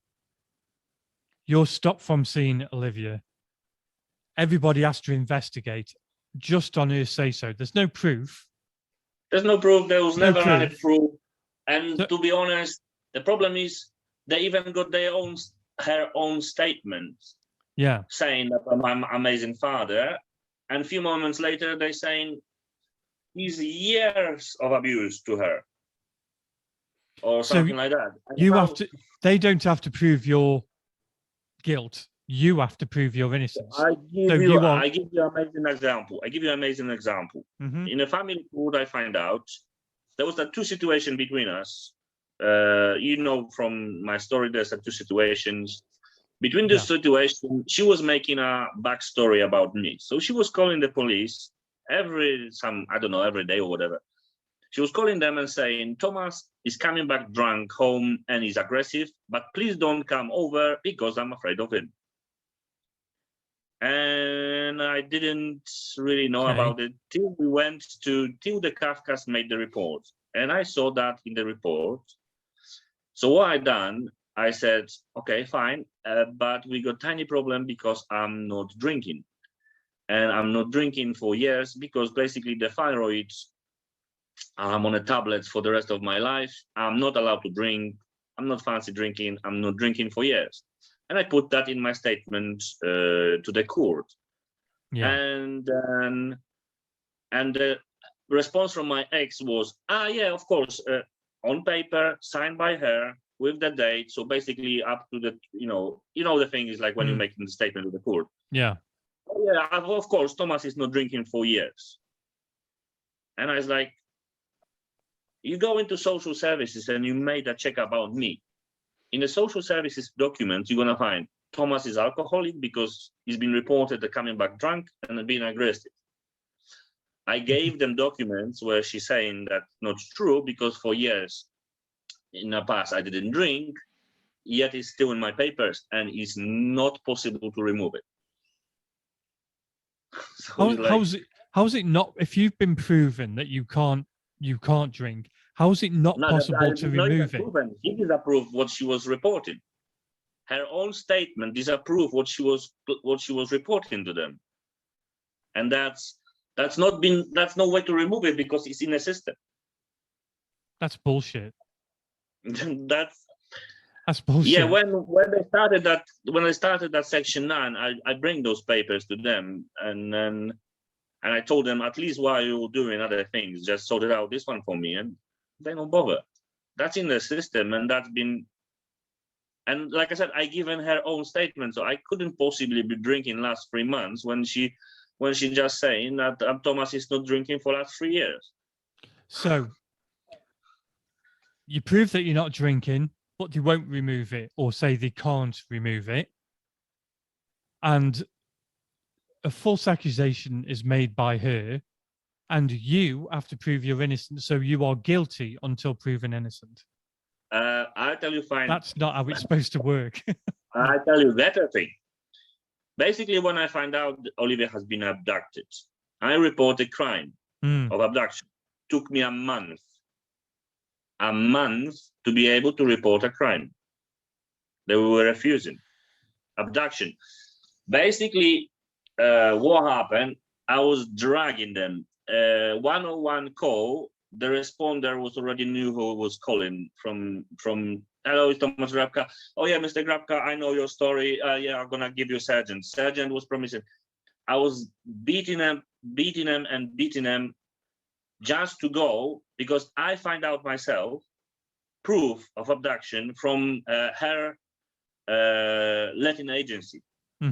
You're stopped from seeing Olivia. Everybody has to investigate just on her say-so. There's no proof. There's no proof. There was never any proof. proof. And to be honest, the problem is they even got her own statement. Yeah. Saying that I'm an amazing father. And a few moments later, they're saying he's years of abuse to her. Or something like that. And they don't have to prove your guilt. You have to prove your innocence. I give you an amazing example. Mm-hmm. In a family court, I find out there was two situations between us. From my story, there's two situations. Between this situation, she was making a backstory about me. So she was calling the police every day or whatever. She was calling them and saying, Tomasz is coming back drunk home and he's aggressive, but please don't come over because I'm afraid of him. And I didn't really know about it till the Kafkas made the report. And I saw that in the report. So what I done, I said, okay, fine, but we got tiny problem because I'm not drinking. And I'm not drinking for years because basically the thyroid, I'm on a tablet for the rest of my life. I'm not allowed to drink. I'm not fancy drinking. I'm not drinking for years. And I put that in my statement to the court. Yeah. And the response from my ex was, yeah, of course, on paper, signed by her with the date. So basically up to the, the thing is like when you're making the statement to the court. Yeah. Oh, yeah, of course, Tomasz is not drinking for years. And I was like, you go into social services and you made a check about me. In the social services document, you're going to find Tomasz is alcoholic because he's been reported as coming back drunk and being aggressive. I gave them documents where she's saying that's not true because for years in the past I didn't drink, yet it's still in my papers and it's not possible to remove it. So how's it not, if you've been proven that you can't drink, how is it not possible to remove it? He disapproved what she was reporting. Her own statement disapproved what she was reporting to them, and that's no way to remove it because it's in the system. That's bullshit. That's bullshit. Yeah, when I started that Section 9, I bring those papers to them, and then And I told them, at least while you're doing other things, just sort it out this one for me. And they don't bother. That's in the system, and that's been. And like I said, I given her own statement, so I couldn't possibly be drinking last 3 months when she just saying that Tomasz is not drinking for last 3 years. So you prove that you're not drinking, but they won't remove it, or say they can't remove it. And a false accusation is made by her, and you have to prove you're innocent. So you are guilty until proven innocent. I'll tell you fine. That's not how it's supposed to work. I'll tell you better thing. Basically, when I find out Olivia has been abducted, I report a crime of abduction. Took me a month to be able to report a crime. They were refusing. Abduction. Basically, what happened, I was dragging them. 101 call, the responder was already knew who was calling from hello, it's Tomasz Grabka. Oh yeah, Mr. Grabka, I know your story. Yeah, I'm gonna give you Sergeant. Sergeant was promising. I was beating them just to go, because I find out myself proof of abduction from her letting agency.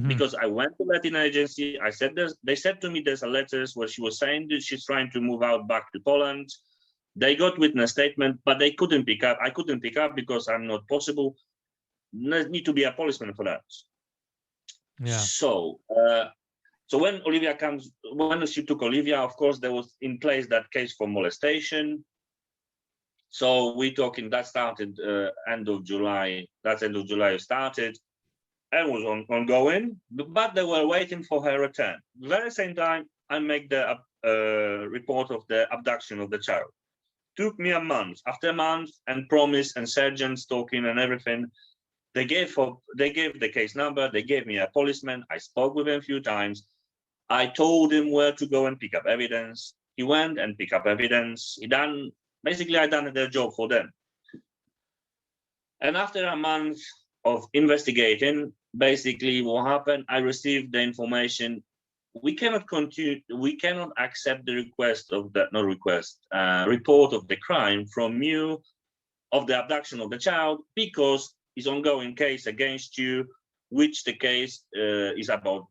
Because I went to Latin agency, I said they said to me there's a letters where she was saying that she's trying to move out back to Poland. They got witness statement, but they couldn't pick up. I couldn't pick up because I'm not possible. There need to be a policeman for that. Yeah. So when she took Olivia, of course, there was in place that case for molestation. So we talking that started end of July. That's end of July started. And was ongoing, but they were waiting for her return. Very same time, I make the report of the abduction of the child. Took me a month. After a month, and promise and sergeants talking and everything, they gave the case number. They gave me a policeman. I spoke with him a few times. I told him where to go and pick up evidence. He went and picked up evidence. I done their job for them. And after a month of investigating, basically what happened, I received the information. We cannot continue, we cannot accept the request of that, report of the crime from you of the abduction of the child, because it's ongoing case against you, which the case is about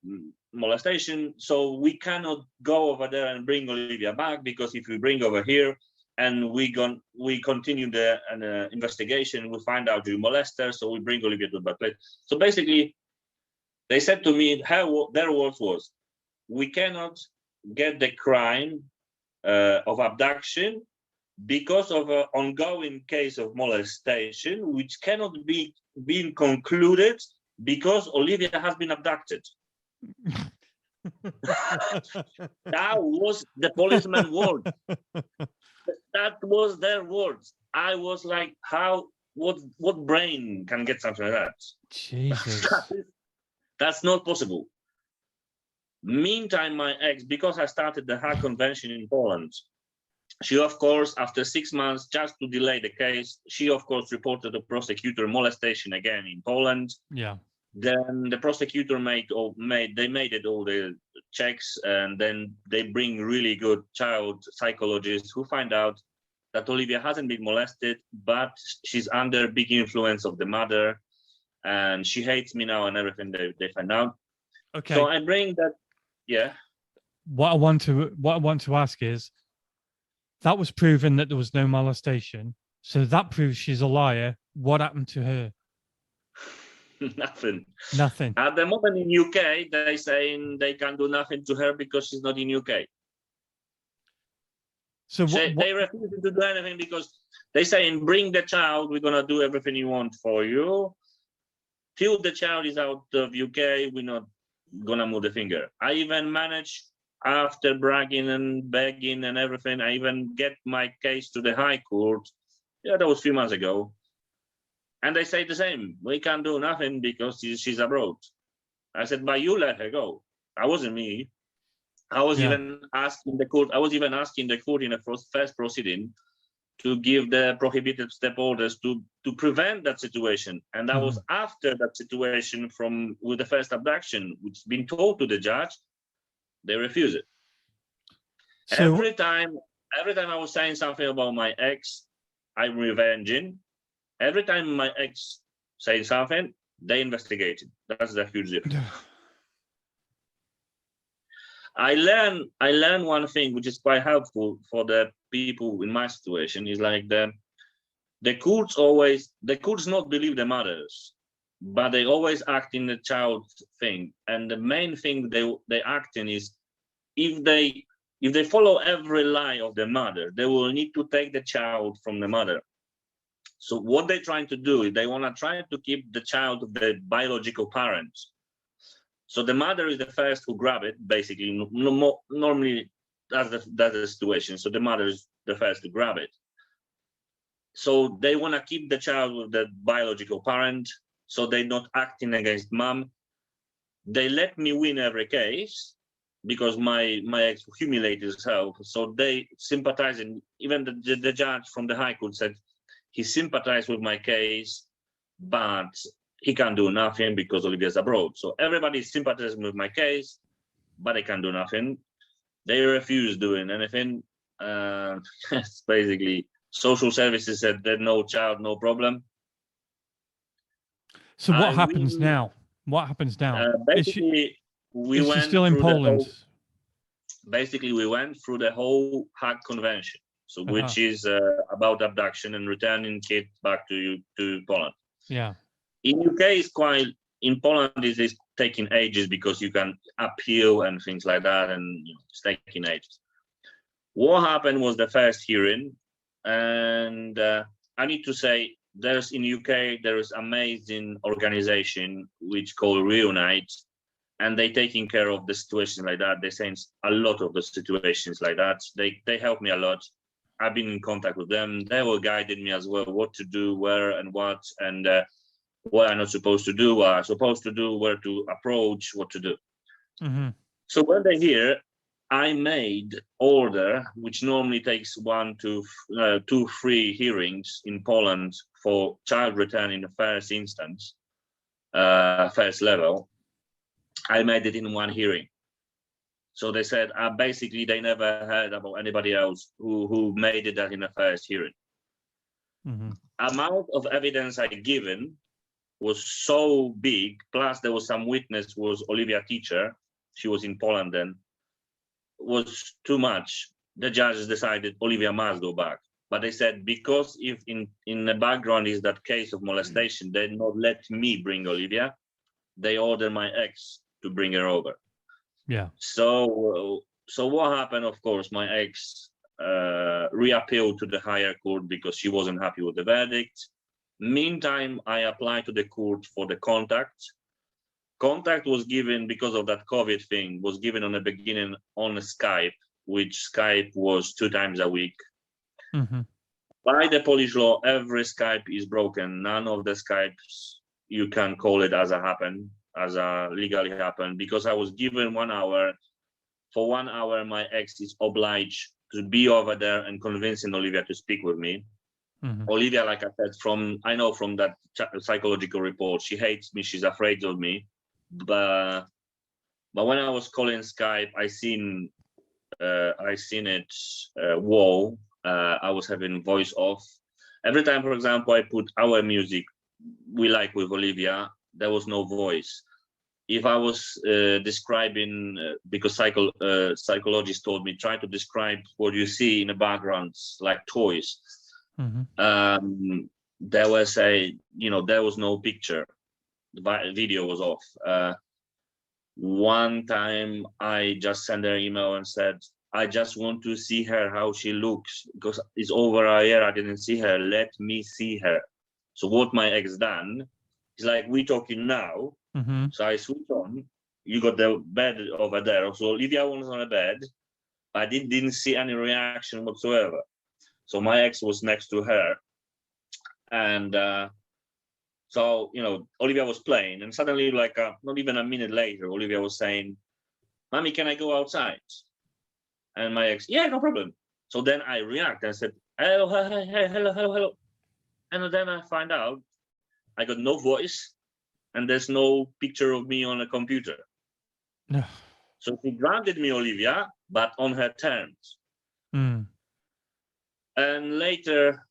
molestation. So we cannot go over there and bring Olivia back, because if we bring over here, and we continue the investigation, we find out you molest her, so we bring Olivia to the place. So basically, they said to me, their words was, we cannot get the crime of abduction because of an ongoing case of molestation, which cannot be being concluded because Olivia has been abducted. That was the policeman's word. That was their words. I was like, what brain can get something like that? Jesus. That's not possible. Meantime, my ex, because I started the Hague Convention in Poland, she, of course, after 6 months, just to delay the case, she, of course, reported the prosecutor molestation again in Poland. Yeah. Then the prosecutor made all the checks, and then they bring really good child psychologists who find out that Olivia hasn't been molested, but she's under big influence of the mother, and she hates me now and everything they find out. Okay. So I bring that, yeah. What I want to ask is, that was proven that there was no molestation, so that proves she's a liar. What happened to her? Nothing. At the moment in UK, they saying they can do nothing to her because she's not in UK. So they refuse to do anything because they saying, bring the child, we're gonna do everything you want for you. Till the child is out of UK, we're not gonna move the finger. I even managed, after bragging and begging and everything, I even get my case to the High Court. Yeah, that was a few months ago. And they say the same. We can't do nothing because she's abroad. I said, but you let her go. That wasn't me. I was even asking the court. I was even asking the court in the first proceeding to give the prohibited step orders to prevent that situation. And that was after that situation with the first abduction, which has been told to the judge. They refuse it. So every time I was saying something about my ex, I'm revenging. Every time my ex saying something, they investigated. That's the huge difference. I learned one thing which is quite helpful for the people in my situation is like the courts not believe the mothers, but they always act in the child thing. And the main thing they act in is if they follow every lie of the mother, they will need to take the child from the mother. So what they're trying to do is they want to try to keep the child of the biological parents. So the mother is the first who grab it, basically. Normally, that's the situation. So the mother is the first to grab it. So they want to keep the child with the biological parent, so they're not acting against mom. They let me win every case because my ex humiliated herself. So they sympathize, and even the judge from the High Court said he sympathized with my case, but he can't do nothing because Olivia's abroad. So everybody sympathizes with my case, but they can't do nothing. They refuse doing anything. It's basically social services said that no child, no problem. So what happens now? What happens now? Basically, is she still in Poland? Basically, we went through the whole Hague Convention, so which is about abduction and returning kids back to Poland. Yeah. In UK, it's quite. In Poland, is taking ages because you can appeal and things like that, and it's taking ages. What happened was the first hearing, and I need to say, there's in UK there is amazing organization which called Reunite, and they taking care of the situations like that. They saying a lot of the situations like that. They help me a lot. I've been in contact with them. They were guiding me as well, what to do, where and what, and what I'm not supposed to do, what I'm supposed to do, where to approach, what to do. Mm-hmm. So when they're here, I made order, which normally takes 1 to 2, 3 hearings in Poland for child return in the first instance, first level. I made it in 1 hearing. So they said, basically, they never heard about anybody else who made it that in the first hearing. Mm-hmm. Amount of evidence I given was so big, plus there was some witness, was Olivia teacher, she was in Poland then, was too much. The judges decided Olivia must go back. But they said, because if in the background is that case of molestation, they not let me bring Olivia, they order my ex to bring her over. Yeah. So what happened, of course, my ex reappealed to the higher court because she wasn't happy with the verdict. Meantime, I applied to the court for the contact. Contact was given because of that COVID thing, was given on the beginning on Skype, which Skype was 2 times a week. Mm-hmm. By the Polish law, every Skype is broken. None of the Skypes you can call it as a legally happened, because I was given 1 hour. For 1 hour, my ex is obliged to be over there and convincing Olivia to speak with me. Mm-hmm. Olivia, like I said, I know from that psychological report, she hates me, she's afraid of me. But when I was calling Skype, I seen it whoa. I was having voice off. Every time, for example, I put our music we like with Olivia, there was no voice. If I was describing, because psychologists told me, try to describe what you see in the backgrounds, like toys. Mm-hmm. There was there was no picture. The video was off. One time I just sent her an email and said, I just want to see her, how she looks, because it's over a year I didn't see her. Let me see her. So what my ex done is like, we talking now. Mm-hmm. So I switch on. You got the bed over there. So Olivia was on a bed. I didn't see any reaction whatsoever. So my ex was next to her. And so, Olivia was playing. And suddenly, like not even a minute later, Olivia was saying, Mommy, can I go outside? And my ex, yeah, no problem. So then I react and said, hello, hey, hello. And then I find out I got no voice and there's no picture of me on a computer. So she granted me Olivia, but on her terms. Mm. And later,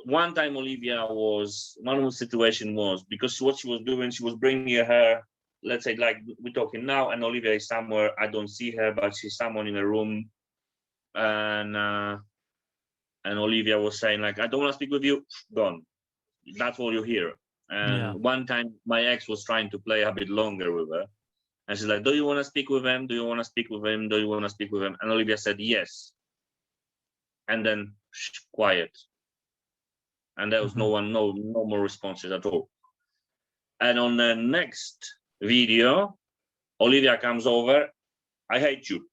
one time one of the situation was, because what she was doing, she was bringing her, let's say, like we're talking now, and Olivia is somewhere, I don't see her, but she's someone in a room, and Olivia was saying like, I don't want to speak with you, gone. That's all you hear. And one time my ex was trying to play a bit longer with her, and she's like, do you want to speak with him? Do you want to speak with him? Do you want to speak with him? And Olivia said yes. And then quiet. And there was no more responses at all. And on the next video, Olivia comes over, I hate you.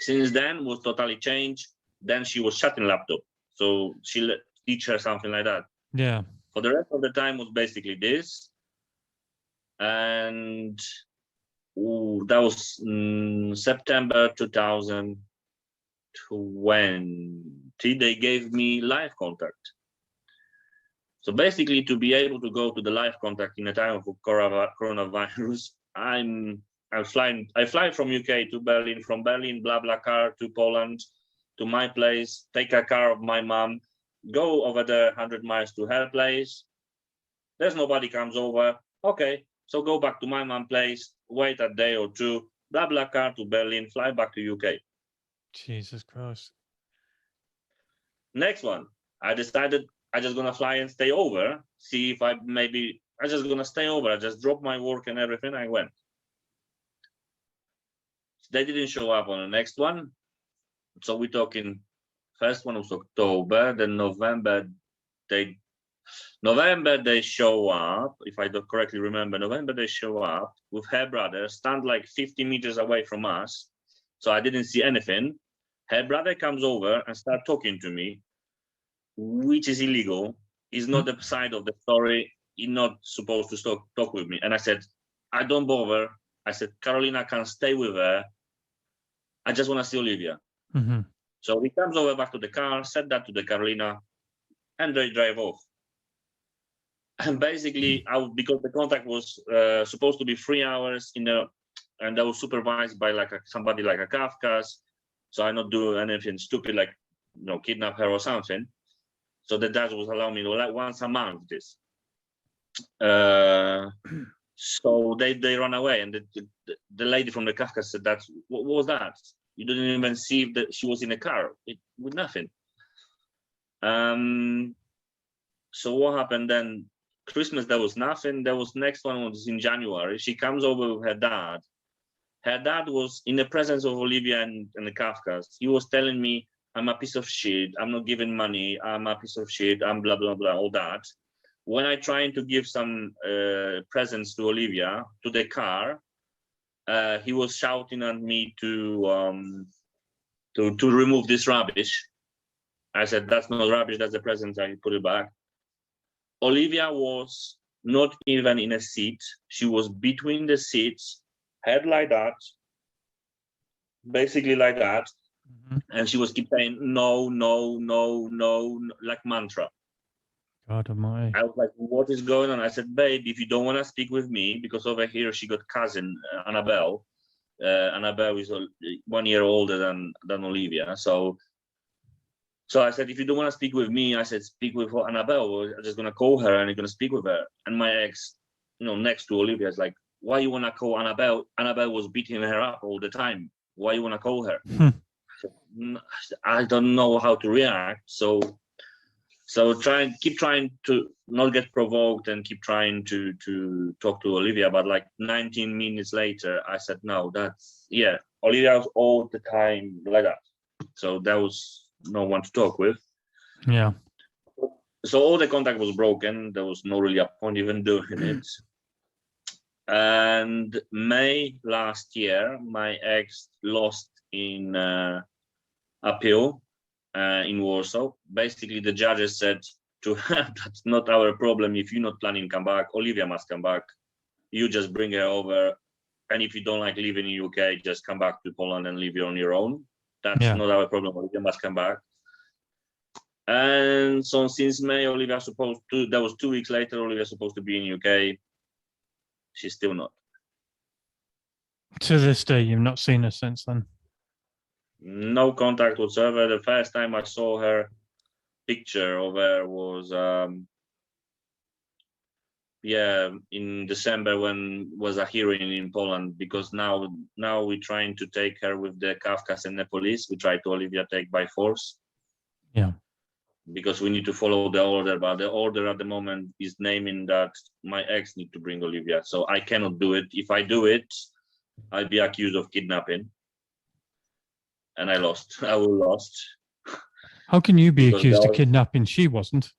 Since then was totally changed. Then she was shutting laptop. So she teach her something like that. Yeah. For the rest of the time was basically this. And that was September 2020. They gave me live contact. So basically, to be able to go to the live contact in a time of coronavirus, I fly from UK to Berlin, from Berlin, BlaBlaCar to Poland, to my place, take a car of my mom, go over there 100 miles to her place. There's nobody comes over. Okay, so go back to my mom's place, wait a day or two, BlaBlaCar to Berlin, fly back to UK. Jesus Christ. Next one, I decided I just gonna fly and stay over, see if I just gonna stay over. I just dropped my work and everything, I went. They didn't show up on the next one. So we're talking, first one was October, then November they show up, if I don't correctly remember, November they show up with her brother, stand like 50 meters away from us. So I didn't see anything. Her brother comes over and start talking to me, which is illegal. He's not the side of the story. He's not supposed to talk with me. And I said, I don't bother. I said, Carolina can stay with her. I just want to see Olivia. Mm-hmm. So he comes over back to the car, said that to the Carolina, and they drive off. And basically, because the contact was supposed to be 3 hours and that was supervised by somebody like a Kafka's. So I not do anything stupid like kidnap her or something. So the dad was allowing me to like once a month this. So they run away, and the lady from the Kafka said, what was that? You didn't even see that she was in a car with nothing. So what happened then? Christmas, there was nothing. There was next one was in January. She comes over with her dad. Her dad was in the presence of Olivia and the Kafkas. He was telling me, I'm a piece of shit. I'm not giving money. I'm a piece of shit. I'm blah, blah, blah, all that. When I trying to give some presents to Olivia, to the car, he was shouting at me to remove this rubbish. I said, that's not rubbish. That's a present. I put it back. Olivia was not even in a seat. She was between the seats, head like that, basically like that. Mm-hmm. And she was keep saying, no, no, no, no, like mantra. God almighty. I was like, what is going on? I said, babe, if you don't want to speak with me, because over here she got cousin, Annabelle. Annabelle is 1 year older than Olivia. So I said, if you don't want to speak with me, I said, speak with Annabelle. I'm just going to call her and you're going to speak with her. And my ex, next to Olivia is like, why you want to call Annabelle? Annabelle was beating her up all the time. Why you want to call her? I don't know how to react. So keep trying to not get provoked and keep trying to talk to Olivia. But like 19 minutes later, I said, no, Olivia was all the time like that. So there was no one to talk with. Yeah. So all the contact was broken. There was no really a point even doing it. And May last year, my ex lost in appeal in Warsaw. Basically, the judges said to her, that's not our problem. If you're not planning to come back, Olivia must come back. You just bring her over. And if you don't like living in UK, just come back to Poland and live here on your own. That's not our problem. Olivia must come back. And so since May, Olivia supposed to, that was 2 weeks later, Olivia supposed to be in UK. She's still not. To this day, you've not seen her since then? No contact whatsoever. The first time I saw her picture of her was in December, when was a hearing in Poland, because now we're trying to take her with the Kafkas and the police. We try to Olivia take by force. Yeah. Because we need to follow the order, but the order at the moment is naming that my ex need to bring Olivia. So I cannot do it. If I do it, I'll be accused of kidnapping. And I lost. I will lost. How can you be Because accused of kidnapping? She wasn't.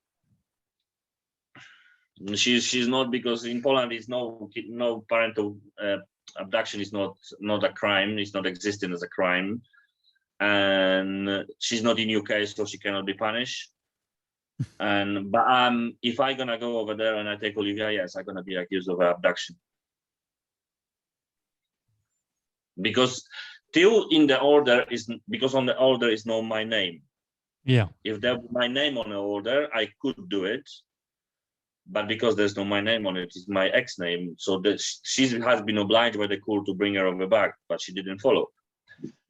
She's not, because in Poland is no parental abduction is not a crime. It's not existing as a crime, and she's not in UK, so she cannot be punished. But if I gonna go over there and I take Olivia, yes, I'm gonna be accused of abduction, because till in the order is, because on the order is no my name. Yeah. If there was my name on the order, I could do it. But because there's no my name on it, it's my ex name. So she has been obliged by the court to bring her over back, but she didn't follow.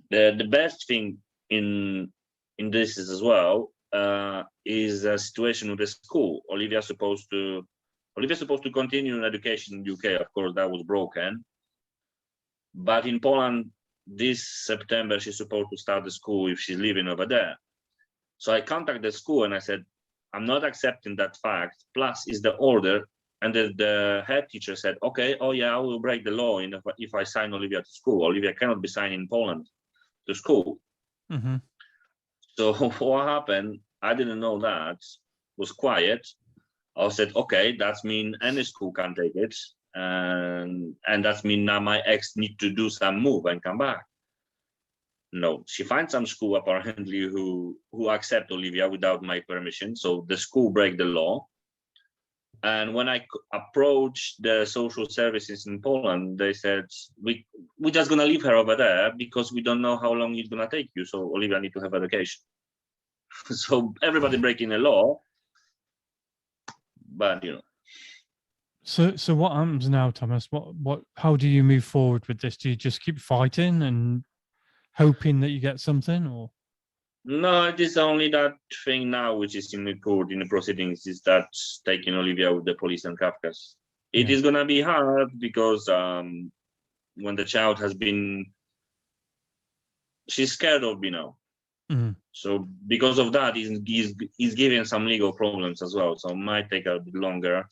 The best thing in this is as well is a situation with the school. Olivia's supposed to continue in education in UK. Of course, that was broken. But in Poland, this September, she's supposed to start the school if she's living over there. So I contacted the school and I said, I'm not accepting that fact. Plus, is the order, and the head teacher said, "Okay, oh yeah, I will break the law if I sign Olivia to school. Olivia cannot be signed in Poland to school." Mm-hmm. So what happened? I didn't know that. Was quiet. I said, "Okay, that's mean any school can take it, and that's mean now my ex need to do some move and come back." No, she finds some school apparently who accept Olivia without my permission. So the school break the law. And when I approached the social services in Poland, they said, we're just going to leave her over there because we don't know how long it's going to take you. So Olivia need to have education. So everybody breaking the law. But, you know. So what happens now, Tomasz? How do you move forward with this? Do you just keep fighting and hoping that you get something, or? No, it is only that thing now which is in the court, in the proceedings, is that taking Olivia with the police and Kafkas. It is gonna be hard because when the child has been, she's scared of me now. Mm-hmm. So because of that, he's giving some legal problems as well. So it might take a bit longer.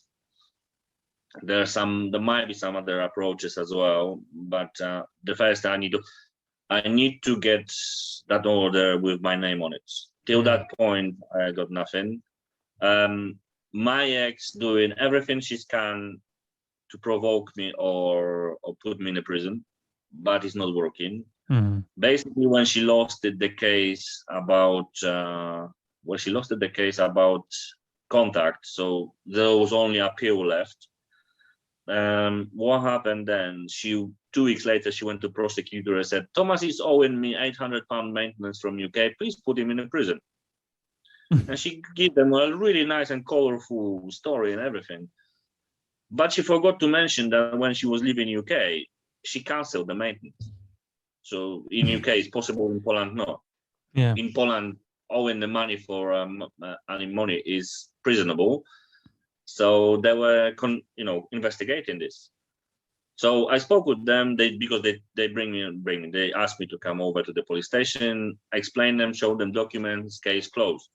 There might be some other approaches as well, but the first I need to get that order with my name on it. Till that point, I got nothing. My ex doing everything she can to provoke me or put me in a prison, but it's not working. Mm-hmm. Basically, when she lost the case about contact, so there was only appeal left. What happened then? 2 weeks later, she went to prosecutor and said, "Tomasz is owing me £800 maintenance from UK. Please put him in a prison." And she gave them a really nice and colorful story and everything. But she forgot to mention that when she was leaving UK, she cancelled the maintenance. So in UK, it's possible. In Poland, no. Yeah. In Poland, owing the money for alimony is prisonable. So they were, investigating this. So I spoke with them. Because they bring me. They asked me to come over to the police station, explain them, show them documents, case closed.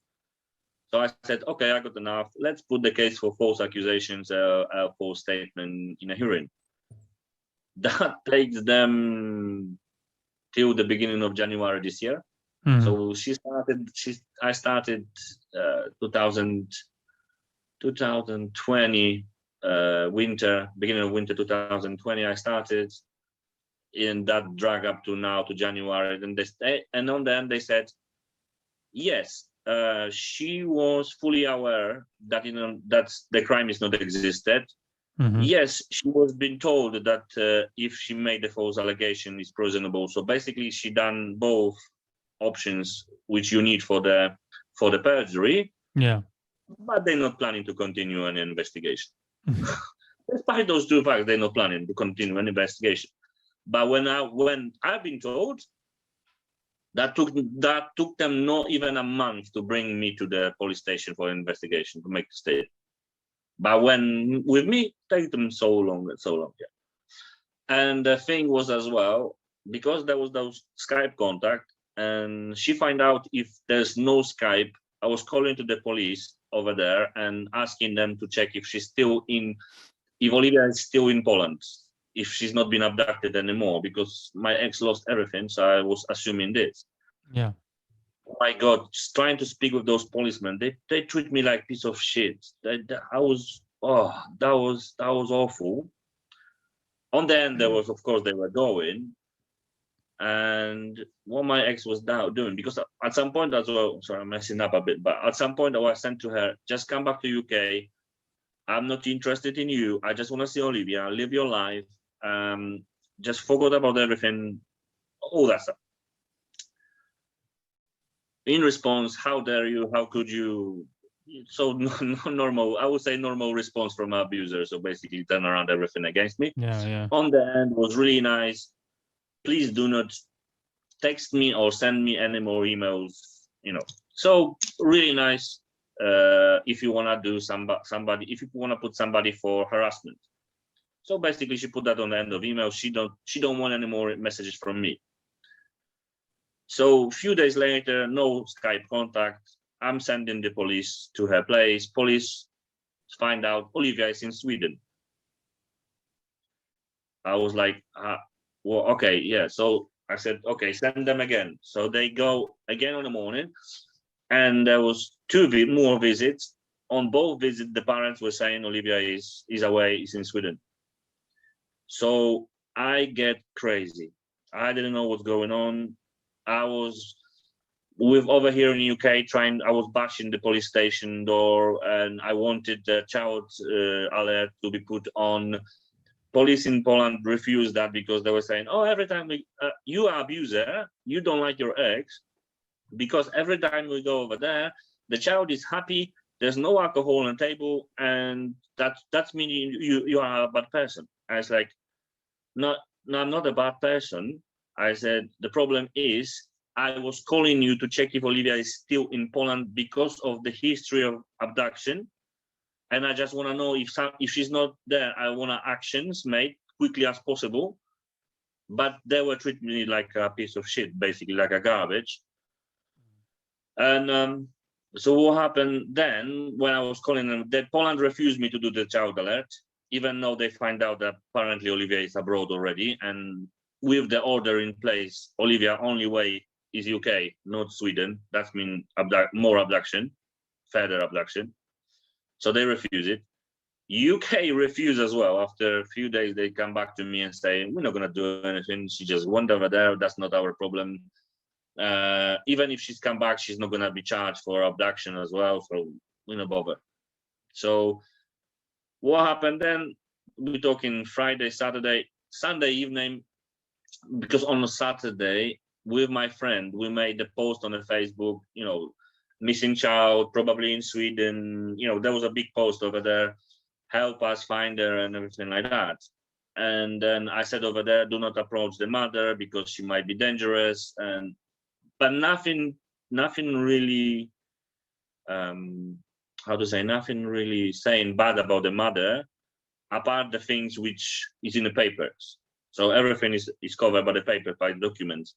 So I said, okay, I got enough. Let's put the case for false accusations, false statement in a hearing. That takes them till the beginning of January this year. Mm-hmm. So I started 2020 beginning of winter 2020. I started, in that drag up to now to January. And on then they said, yes, she was fully aware that that the crime is not existed. Mm-hmm. Yes, she was being told that if she made the false allegation, it's prisonable. So basically, she done both options which you need for the perjury. Yeah. But they're not planning to continue an investigation. Despite those two facts, they're not planning to continue an investigation. But when I've been told, That took them not even a month to bring me to the police station for investigation to make a statement. But when with me, take them so long. Yeah. And the thing was as well, because there was those Skype contact, and she find out if there's no Skype, I was calling to the police over there and asking them to check if if Olivia is still in Poland, if she's not been abducted anymore, because my ex lost everything, so I was assuming this. Yeah. Oh my God, just trying to speak with those policemen, they treat me like piece of shit. That was awful. On the end, there was, of course, they were going, and what my ex was now doing, because at some point as well, sorry, I'm messing up a bit, but at some point I was sent to her, just come back to UK. I'm not interested in you. I just want to see Olivia, live your life. Just forget about everything, all that stuff. In response, how dare you? How could you? So normal, I would say normal response from an abuser. So basically turn around everything against me. Yeah. On the end was really nice. Please do not text me or send me any more emails, So really nice. If you want to do somebody, if you want to put somebody for harassment. So basically she put that on the end of email. She don't want any more messages from me. So a few days later, no Skype contact. I'm sending the police to her place. Police find out Olivia is in Sweden. I was like, well, okay, yeah. So I said, okay, send them again. So they go again in the morning, and there was two more visits. On both visits, the parents were saying Olivia is away, is in Sweden. So I get crazy. I didn't know what's going on. I was over here in UK I was bashing the police station door, and I wanted the child alert to be put on. Police in Poland refused that because they were saying, oh, every time you are abuser, you don't like your ex, because every time we go over there, the child is happy, there's no alcohol on the table, and that's meaning you are a bad person. I was like, no, I'm not a bad person. I said, the problem is I was calling you to check if Olivia is still in Poland because of the history of abduction. And I just want to know if she's not there, I want actions made quickly as possible. But they were treating me like a piece of shit, basically like a garbage. And so what happened then when I was calling them, that Poland refused me to do the child alert, even though they find out that apparently Olivia is abroad already. And with the order in place, Olivia only way is UK, not Sweden. That means more abduction, further abduction. So they refuse it. UK refuse as well. After a few days, they come back to me and say, we're not going to do anything. She just went over there. That's not our problem. Even if she's come back, she's not going to be charged for abduction as well. So we're not bother. So what happened then? We're talking Friday, Saturday, Sunday evening, because on a Saturday, with my friend, we made a post on the Facebook, missing child, probably in Sweden. There was a big post over there, help us find her and everything like that. And then I said over there, do not approach the mother because she might be dangerous. But nothing really, nothing really saying bad about the mother, apart the things which is in the papers. So everything is covered by the paper, by the documents.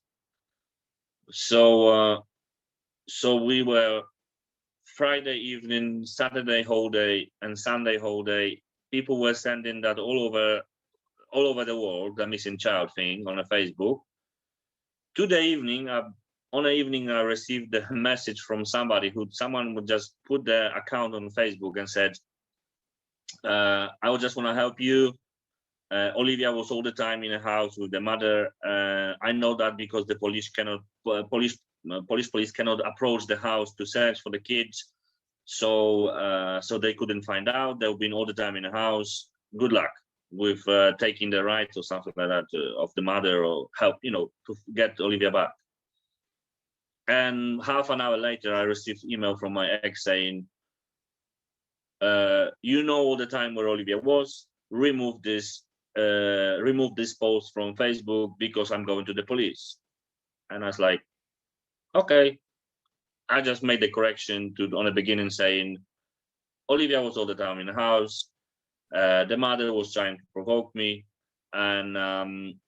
So we were Friday evening, Saturday whole day, and Sunday whole day. People were sending that all over the world, the missing child thing on a Facebook. Today evening, on the evening, I received a message from someone would just put their account on Facebook and said, I would just want to help you. Olivia was all the time in the house with the mother. I know that because the police cannot approach the house to search for the kids, so they couldn't find out. They've been all the time in the house. Good luck with taking the rights or something like that of the mother, or help to get Olivia back. And half an hour later, I received email from my ex saying, all the time where Olivia was. Remove this post from Facebook because I'm going to the police. And I was like, Okay, I just made the correction on the beginning, saying Olivia was all the time in the house. The mother was trying to provoke me, and I'm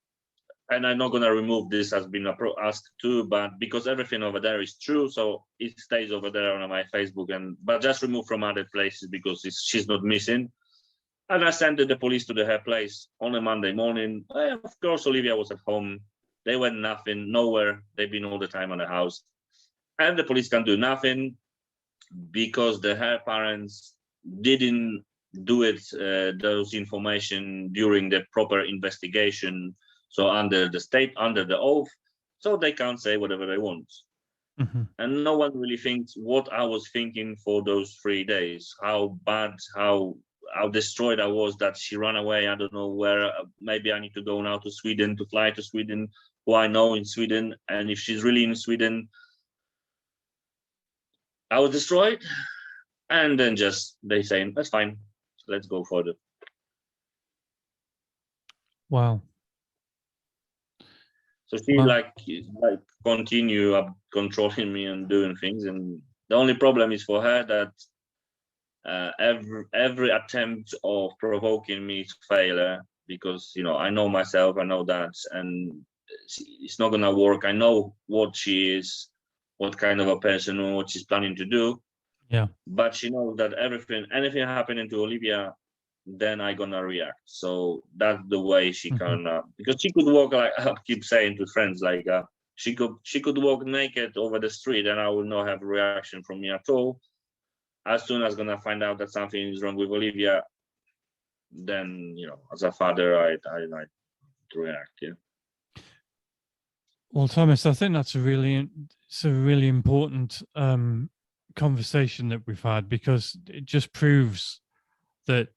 not gonna remove this as been asked to, but because everything over there is true, so it stays over there on my Facebook, but just remove from other places because she's not missing. And I sent the police to her place on a Monday morning. Of course, Olivia was at home. They went nowhere. They've been all the time on the house, and the police can do nothing because her parents didn't do it those information during the proper investigation, so under the oath, so they can't say whatever they want. And no one really thinks what I was thinking for those 3 days, how bad, how destroyed I was that she ran away. I don't know where. Maybe I need to go now to Sweden, to fly to Sweden, who I know in Sweden, and if she's really in Sweden, I was destroyed. And then just they saying, that's fine, let's go further. Wow. So she like continue up controlling me and doing things, and the only problem is for her that every attempt of provoking me is failure, because I know myself, I know that, and it's not gonna work. I know what she is, what kind of a person, or what she's planning to do. Yeah. But she knows that anything happening to Olivia, then I gonna react. So that's the way she can, because she could walk, like I keep saying to friends, like she could walk naked over the street and I will not have a reaction from me at all. As soon as gonna find out that something is wrong with Olivia, then as a father, I react. Yeah. Well, Thomas, I think that's a really important conversation that we've had, because it just proves that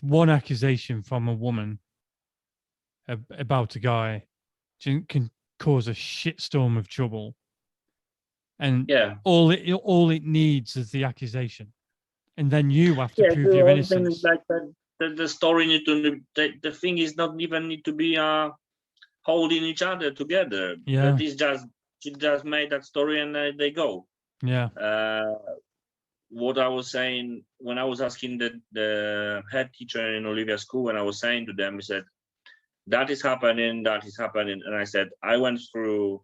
one accusation from a woman about a guy can cause a shitstorm of trouble, and all it needs is the accusation, and then you have to prove your innocence. Like the story the thing is not even need to be holding each other together. Yeah, she just made that story and they go. Yeah. What I was saying when I was asking the head teacher in Olivia's school, when I was saying to them, he said, that is happening, and I said, I went through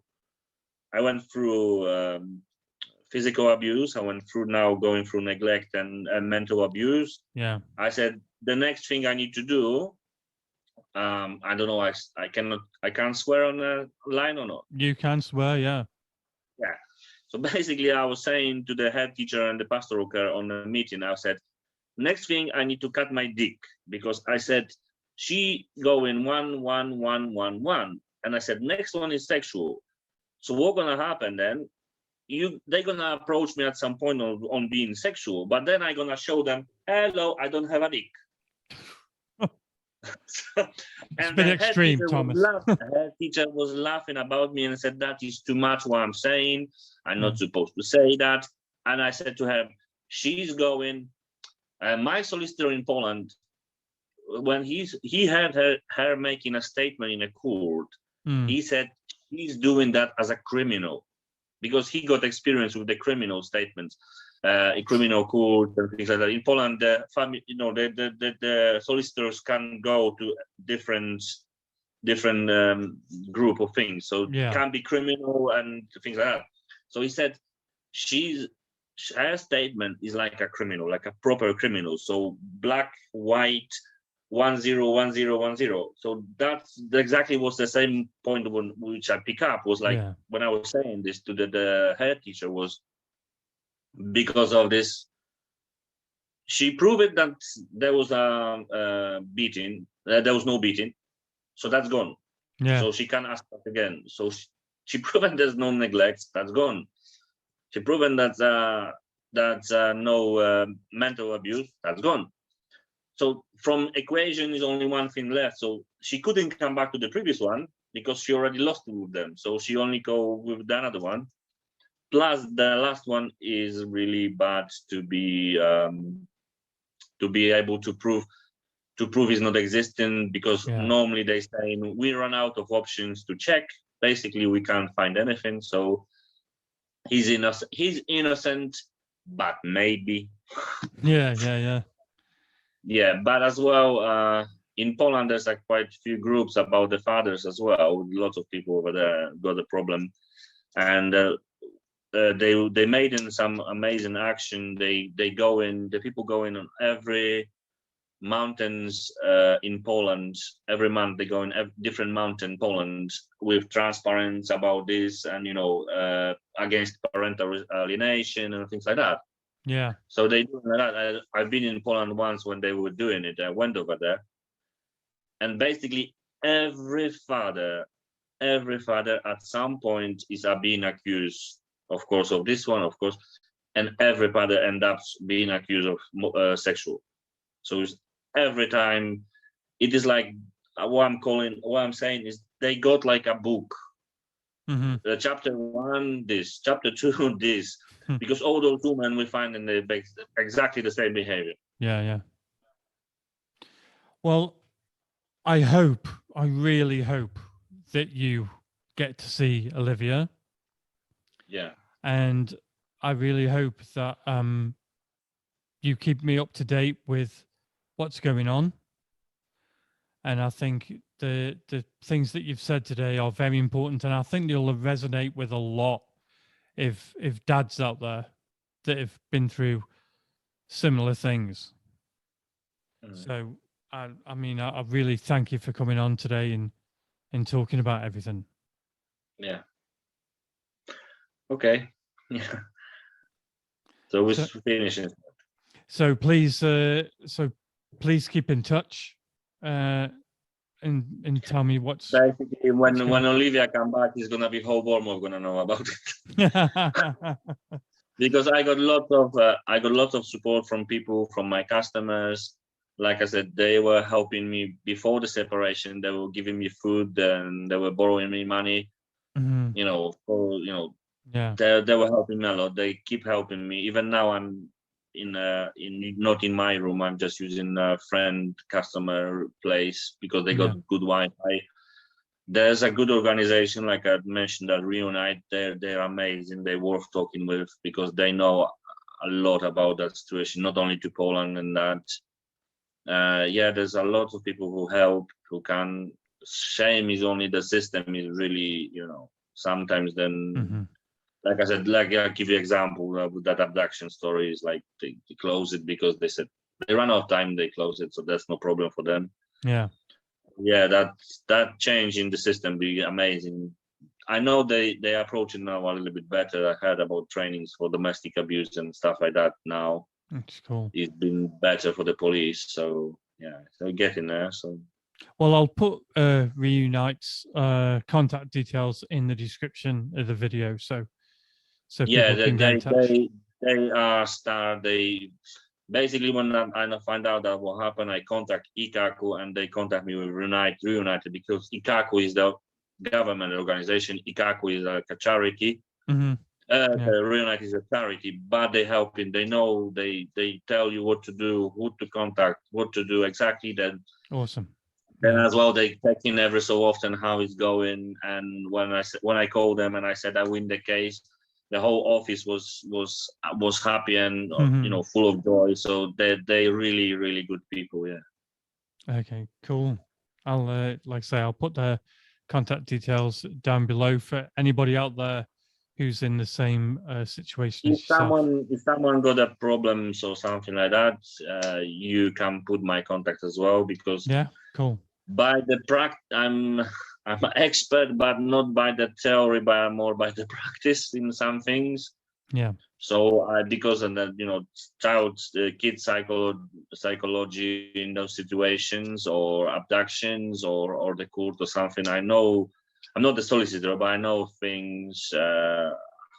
physical abuse, I went through now going through neglect and mental abuse. Yeah. I said, the next thing I need to do, I don't know, I can't swear on a line or not. You can swear, yeah. Yeah. So basically, I was saying to the head teacher and the pastoral care on the meeting, I said, next thing I need to cut my dick, because I said, she going 1, 1, 1, 1, 1. And I said, next one is sexual. So what's going to happen then? They're going to approach me at some point on being sexual, but then I'm going to show them, hello, I don't have a dick. It's a bit extreme, Thomas. The head teacher was laughing about me and said, that is too much what I'm saying. I'm not supposed to say that. And I said to her, she's going, my solicitor in Poland, when he heard her making a statement in a court, he said he's doing that as a criminal, because he got experience with the criminal statements, in criminal court and things like that. In Poland, the solicitors can go to different group of things, so it can be criminal and things like that. So he said her statement is like a criminal, like a proper criminal. So black, white, 101010. So that's exactly was the same point which I pick up, was like when I was saying this to the head teacher, was because of this. She proved that there was a beating, there was no beating, so that's gone. So she can't ask that again. So she proven there's no neglect, that's gone. She proven that no mental abuse, that's gone. So from equation is only one thing left. So she couldn't come back to the previous one because she already lost two of them. So she only go with the another one. Plus the last one is really bad to be able to prove is not existing, because normally they say we run out of options to check basically we can't find anything. So he's innocent. He's innocent, but maybe. Yeah, but as well, in Poland, there's like quite a few groups about the fathers as well. Lots of people over there got the problem, and they made in some amazing action. They go in. The people go in on every mountains in Poland. Every month they go in different mountain in Poland with transparency about this, and against parental alienation and things like that. Yeah. So they do that. I've been in Poland once when they were doing it. I went over there, and basically every father at some point is being accused, of course, of this one, of course, and every father ends up being accused of sexual. So it's every time. It is like what I'm saying is they got like a book. Chapter 1, this, chapter 2, this, because all those women we find in the exactly the same behavior. Yeah. Well, I really hope that you get to see Olivia. Yeah. And I really hope that you keep me up to date with what's going on. And I think the things that you've said today are very important, and I think they'll resonate with a lot if dads out there that have been through similar things. So I mean, I really thank you for coming on today and talking about everything. Yeah. Okay. Yeah. So we're finishing. So please keep in touch. And tell me what's basically when Olivia come back, it's gonna be whole world we're gonna know about it. Because I got lots of support from people, from my customers. Like I said, they were helping me before the separation. They were giving me food and they were borrowing me money. They were helping me a lot. They keep helping me. Even now, I'm not in my room. I'm just using a friend customer place because they got good Wi-Fi. There's a good organization, like I mentioned, that Reunite. They're amazing. They're worth talking with because they know a lot about that situation, not only to Poland and that. There's a lot of people who help, who can. Shame is only the system is really, sometimes then. Like I said, I'll give you an example with that abduction story is like they close it because they said they ran out of time, they close it, so that's no problem for them. Yeah, that change in the system be amazing. I know they approach it now a little bit better. I heard about trainings for domestic abuse and stuff like that now. That's cool. It's been better for the police, so so getting there. So well, I'll put Reunite's contact details in the description of the video, so yeah, they are star. They basically, when I find out that what happened, I contact Ikaku and they contact me with Reunited because Ikaku is the government organization. Ikaku is like a charity. Reunite is a charity, but they helping. They know they tell you what to do, who to contact, what to do exactly. That awesome. Then as well, they check in every so often how it's going. And when I called them and I said I win the case, the whole office was happy and full of joy. So they really, really good people. Yeah. Okay, cool. I'll like I say, I'll put their contact details down below for anybody out there who's in the same situation as yourself. If someone got a problem or something like that, you can put my contact as well because cool. By the I'm an expert, but not by the theory, but more by the practice in some things. Yeah. So because of that, kid psychology in those situations or abductions or the court or something, I know. I'm not the solicitor, but I know things.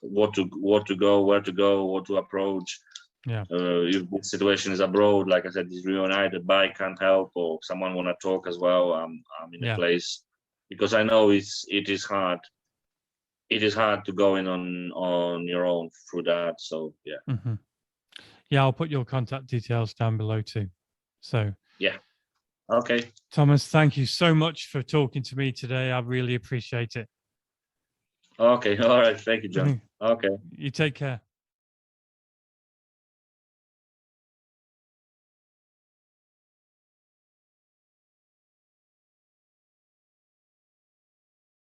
What to go, where to go, what to approach. Yeah. If the situation is abroad, like I said, it's reunited, but I can't help, or someone want to talk as well. I'm in a place. Because I know it is hard. It is hard to go in on your own through that. So yeah. Yeah, I'll put your contact details down below too. So yeah. Okay. Tomasz, thank you so much for talking to me today. I really appreciate it. Okay, all right. Thank you, John. Okay. You take care.